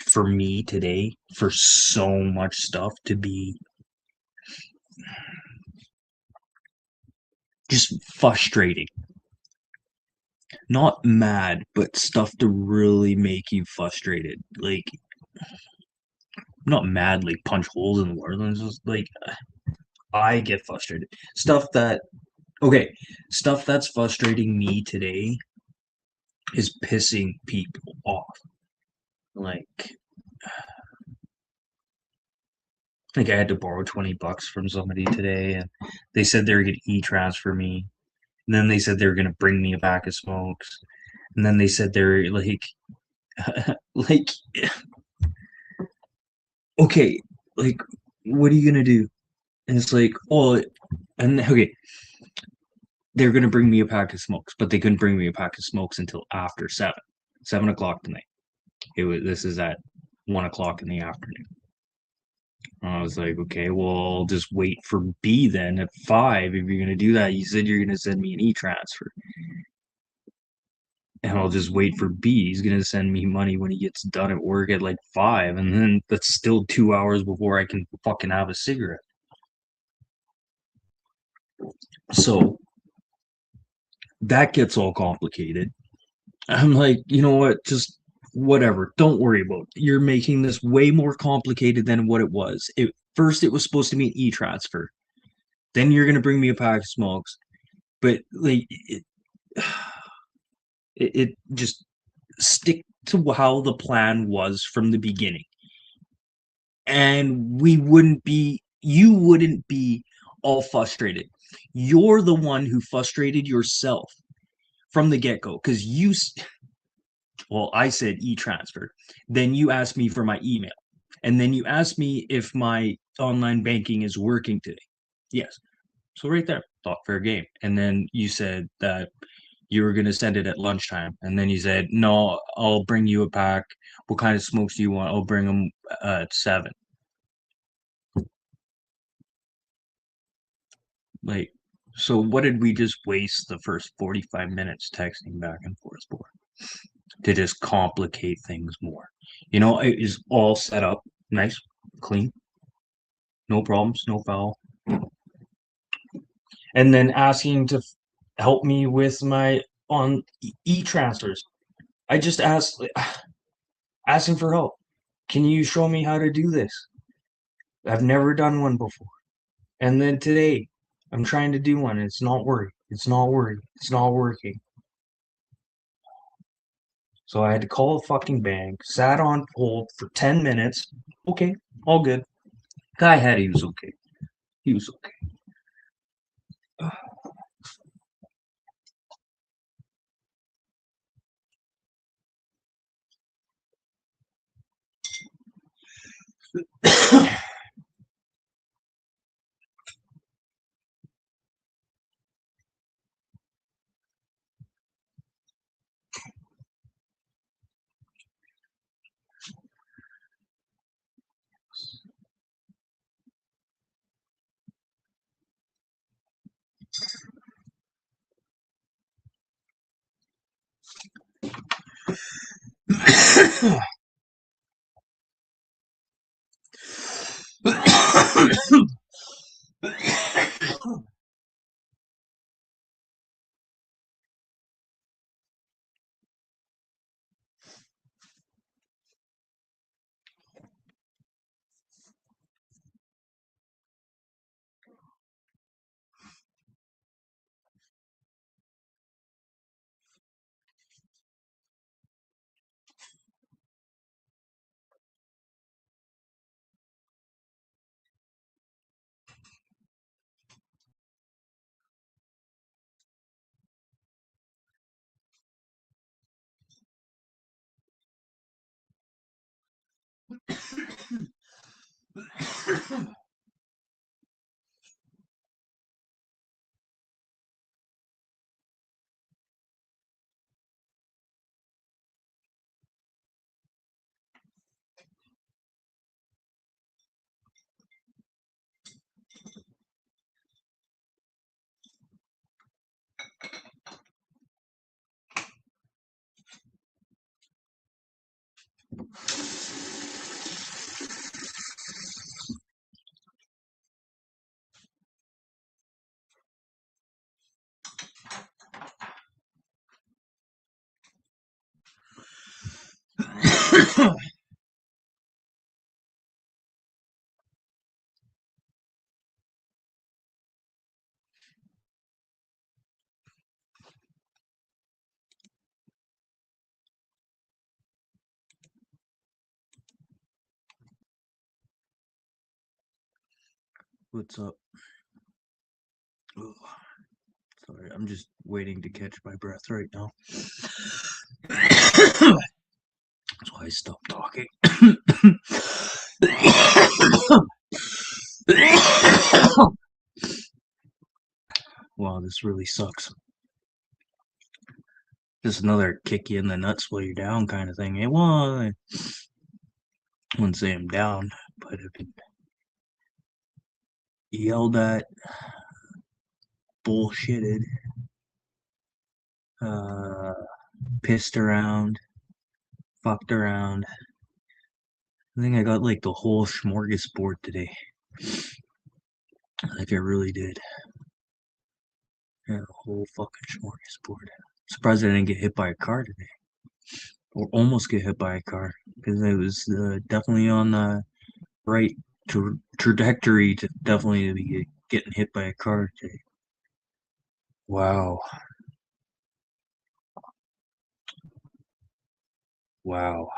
Speaker 1: for me today, for so much stuff to be just frustrating. Not mad, but stuff to really make you frustrated. Like, not mad, like punch holes in the wall. It's just like, I get frustrated. Stuff that's frustrating me today is pissing people off. Like I had to borrow $20 from somebody today, and they said they were gonna e-transfer me. And then they said they were gonna bring me a pack of smokes. And then they said they're like, like, okay, like, what are you gonna do? And it's like, oh, and okay, they're gonna bring me a pack of smokes, but they couldn't bring me a pack of smokes until after 7 o'clock tonight. This is at 1 o'clock in the afternoon. I was like, okay, well, I'll just wait for B then at 5. If you're gonna do that, you said you're gonna send me an e-transfer. And I'll just wait for B. He's gonna send me money when he gets done at work at like 5, and then that's still 2 hours before I can fucking have a cigarette. So that gets all complicated. I'm like, you know what? Just whatever. Don't worry about it. You're making this way more complicated than what it was. First, it was supposed to be an e-transfer. Then you're gonna bring me a pack of smokes. But like, it just stick to how the plan was from the beginning, and you wouldn't be all frustrated. You're the one who frustrated yourself from the get-go, because well, I said e-transfer, then you asked me for my email, and then you asked me if my online banking is working today. Yes. So right there, thought fair game. And then you said that you were going to send it at lunchtime. And then you said, no, I'll bring you a pack. What kind of smokes do you want? I'll bring them at 7. Like, so what did we just waste the first 45 minutes texting back and forth for? To just complicate things more. You know, it is all set up nice, clean, no problems, no foul. And then asking to help me with my on e-transfers. I just asking for help. Can you show me how to do this? I've never done one before. And then today, I'm trying to do one, and it's not working. It's not working. It's not working. So I had to call a fucking bank, sat on hold for 10 minutes. Okay, all good. Guy had he was okay. He was okay. What's up? Ugh. Sorry, I'm just waiting to catch my breath right now. That's why I stopped talking. Wow, this really sucks. Just another kick you in the nuts while you're down kind of thing. Well, I wouldn't say I'm down, but I've been yelled at, bullshitted, pissed around, fucked around. I think I got like the whole smorgasbord today. Like I really did. Yeah, the whole fucking smorgasbord. Surprised I didn't get hit by a car today. Or almost get hit by a car. Because I was definitely on the right trajectory to definitely be getting hit by a car today. Wow. Wow.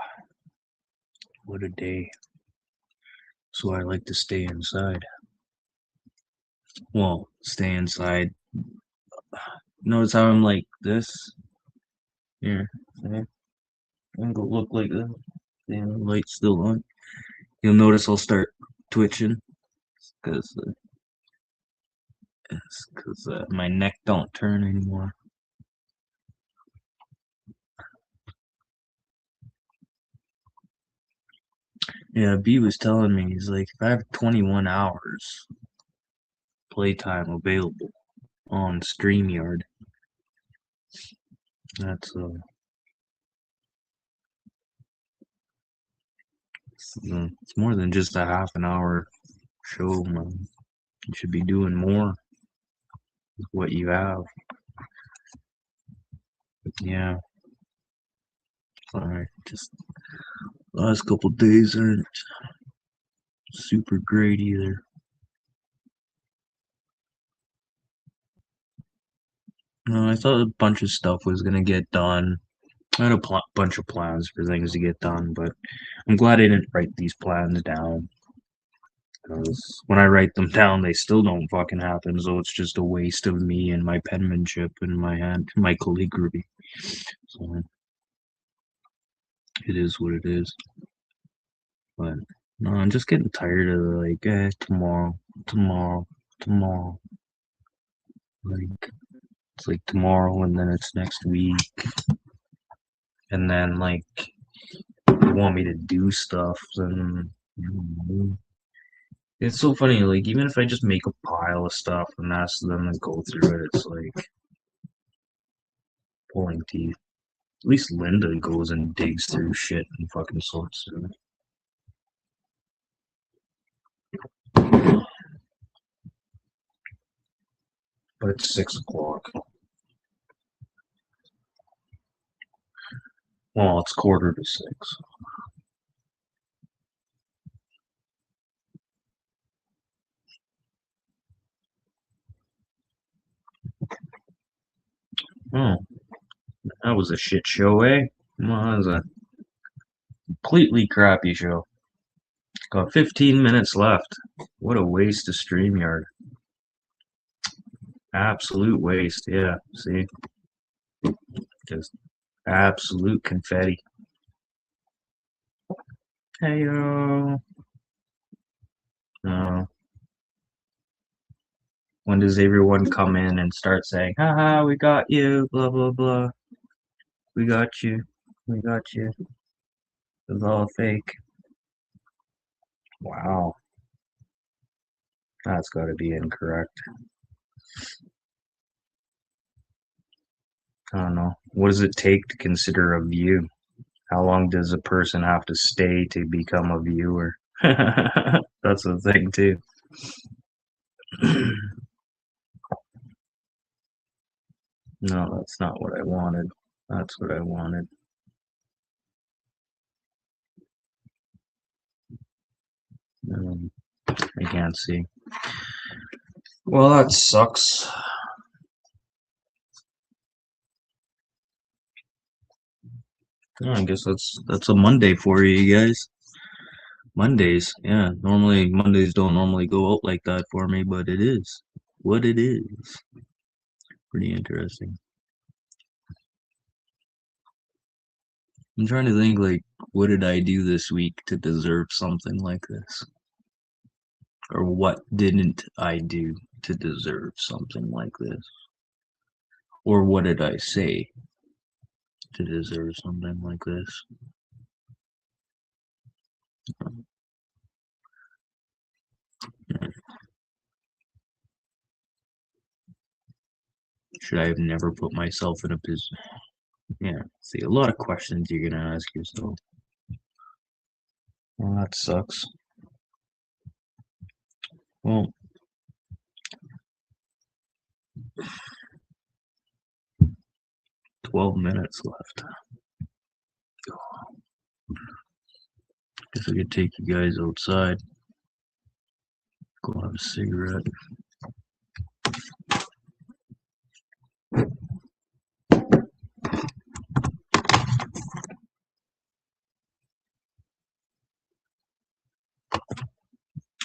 Speaker 1: What a day. So I like to stay inside. Well, stay inside. Notice how I'm like this? Here. I'm gonna go look like this. Yeah, the light's still on. You'll notice I'll start twitching because my neck don't turn anymore. Yeah, B was telling me, he's like, if I have 21 hours playtime available on StreamYard, that's it's more than just a half an hour show, man. You should be doing more with what you have. Yeah. Sorry, just last couple days aren't super great either. No, I thought a bunch of stuff was gonna get done. I had a bunch of plans for things to get done, but I'm glad I didn't write these plans down. Because when I write them down, they still don't fucking happen. So it's just a waste of me and my penmanship and my calligraphy. So it is what it is. But no, I'm just getting tired of like, tomorrow. Like it's like tomorrow, and then it's next week, and then like they want me to do stuff, and it's so funny. Like even if I just make a pile of stuff and ask them to go through it, it's like pulling teeth. At least Linda goes and digs through shit and fucking sorts through it. But it's 6 o'clock. Well, it's 5:45. Oh, that was a shit show, eh? Well, that was a completely crappy show. Got 15 minutes left. What a waste of StreamYard. Absolute waste, yeah. See? Just absolute confetti. Heyo.
Speaker 2: No. When does everyone come in and start saying, haha, we got you, blah, blah, blah. We got you. We got you. It's all fake. Wow. That's got to be incorrect. I don't know. What does it take to consider a view? How long does a person have to stay to become a viewer? That's the thing, too. No, that's not what I wanted. That's what I wanted. I can't see. Well, that sucks. Yeah, I guess that's a Monday for you guys. Mondays, yeah. Normally Mondays don't normally go out like that for me, but it is what it is. Pretty interesting. I'm trying to think, like, what did I do this week to deserve something like this? Or what didn't I do to deserve something like this? Or what did I say to deserve something like this? Should I have never put myself in a position? Yeah, see, a lot of questions you're gonna ask yourself. Well, that sucks. Well, 12 minutes left. Guess I could take you guys outside. Go have a cigarette.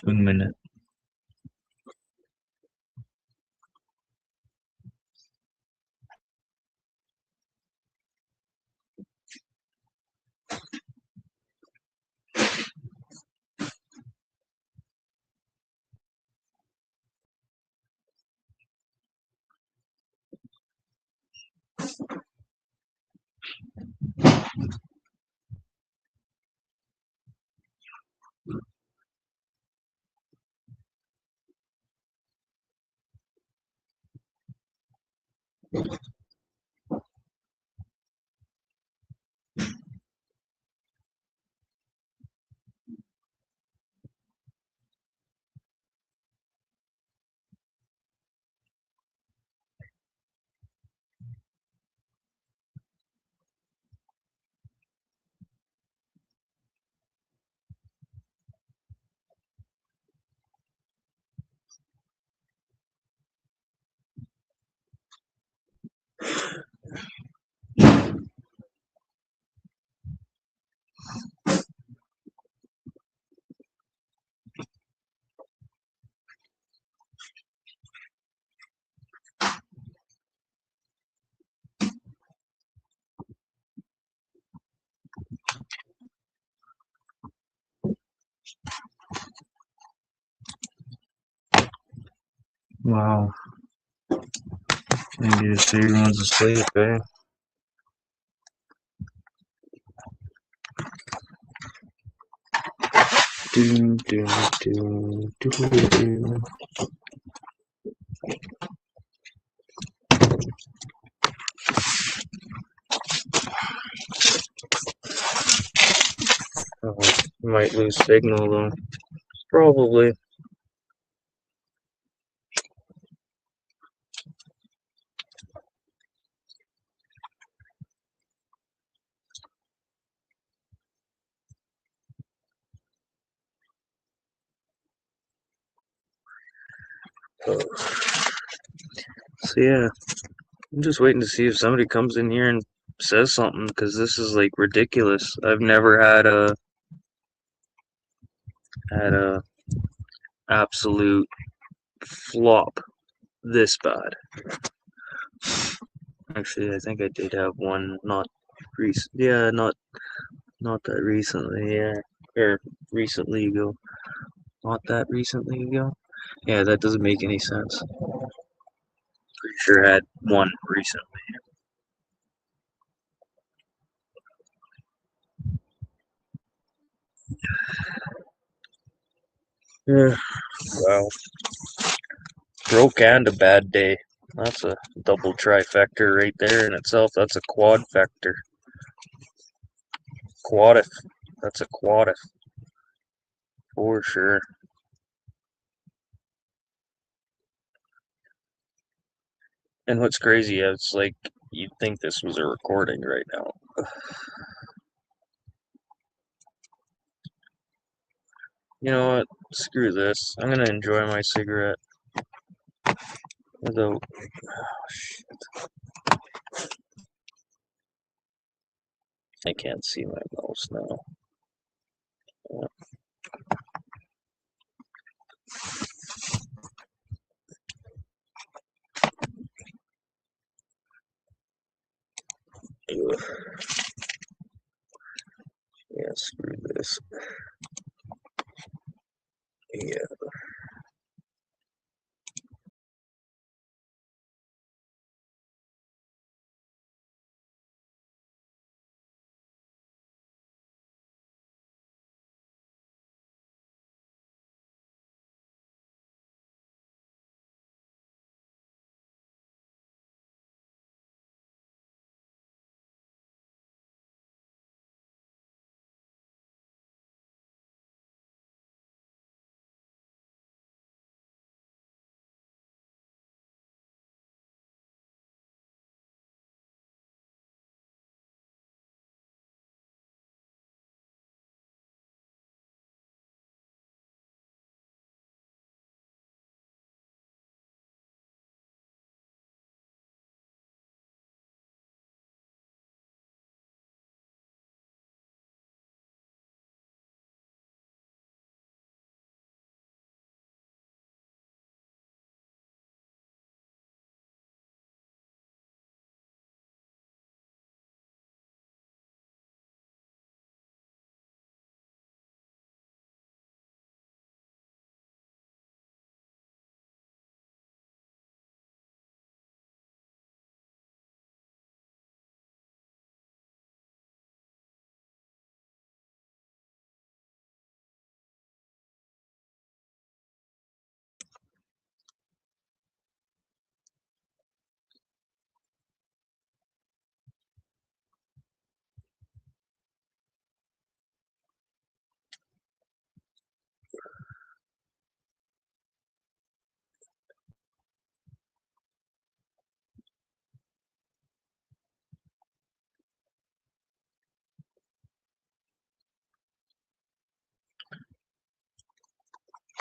Speaker 2: One minute. Wow. Maybe just everyone's asleep, eh? Doom, doom, doom, doom, doom. Oh, might lose signal though. Probably. So yeah, I'm just waiting to see if somebody comes in here and says something because this is like ridiculous. I've never had a absolute flop this bad. Actually, I think I did have one not recent. Yeah, not that recently. Yeah, or recently ago.
Speaker 1: bought that recently ago. Yeah, that doesn't make any sense. Pretty sure I had one recently. Yeah, wow. Broke and a bad day. That's a double trifecta right there in itself. That's a quadfecta. Quadif. That's a quadif. For sure. And what's crazy, it's like you'd think this was a recording right now. You know what? Screw this. I'm gonna enjoy my cigarette. Although, I can't see my mouse now. Ugh. Yeah, screw this. Yeah.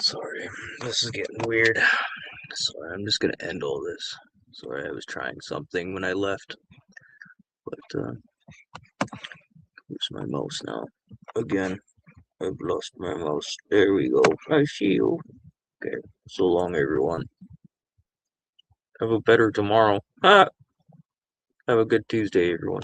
Speaker 1: Sorry, this is getting weird. Sorry, I'm just gonna end all this. Sorry, I was trying something when I left. But, where's my mouse now? Again, I've lost my mouse. There we go. I see you. Okay, so long, everyone. Have a better tomorrow. Ah! Have a good Tuesday, everyone.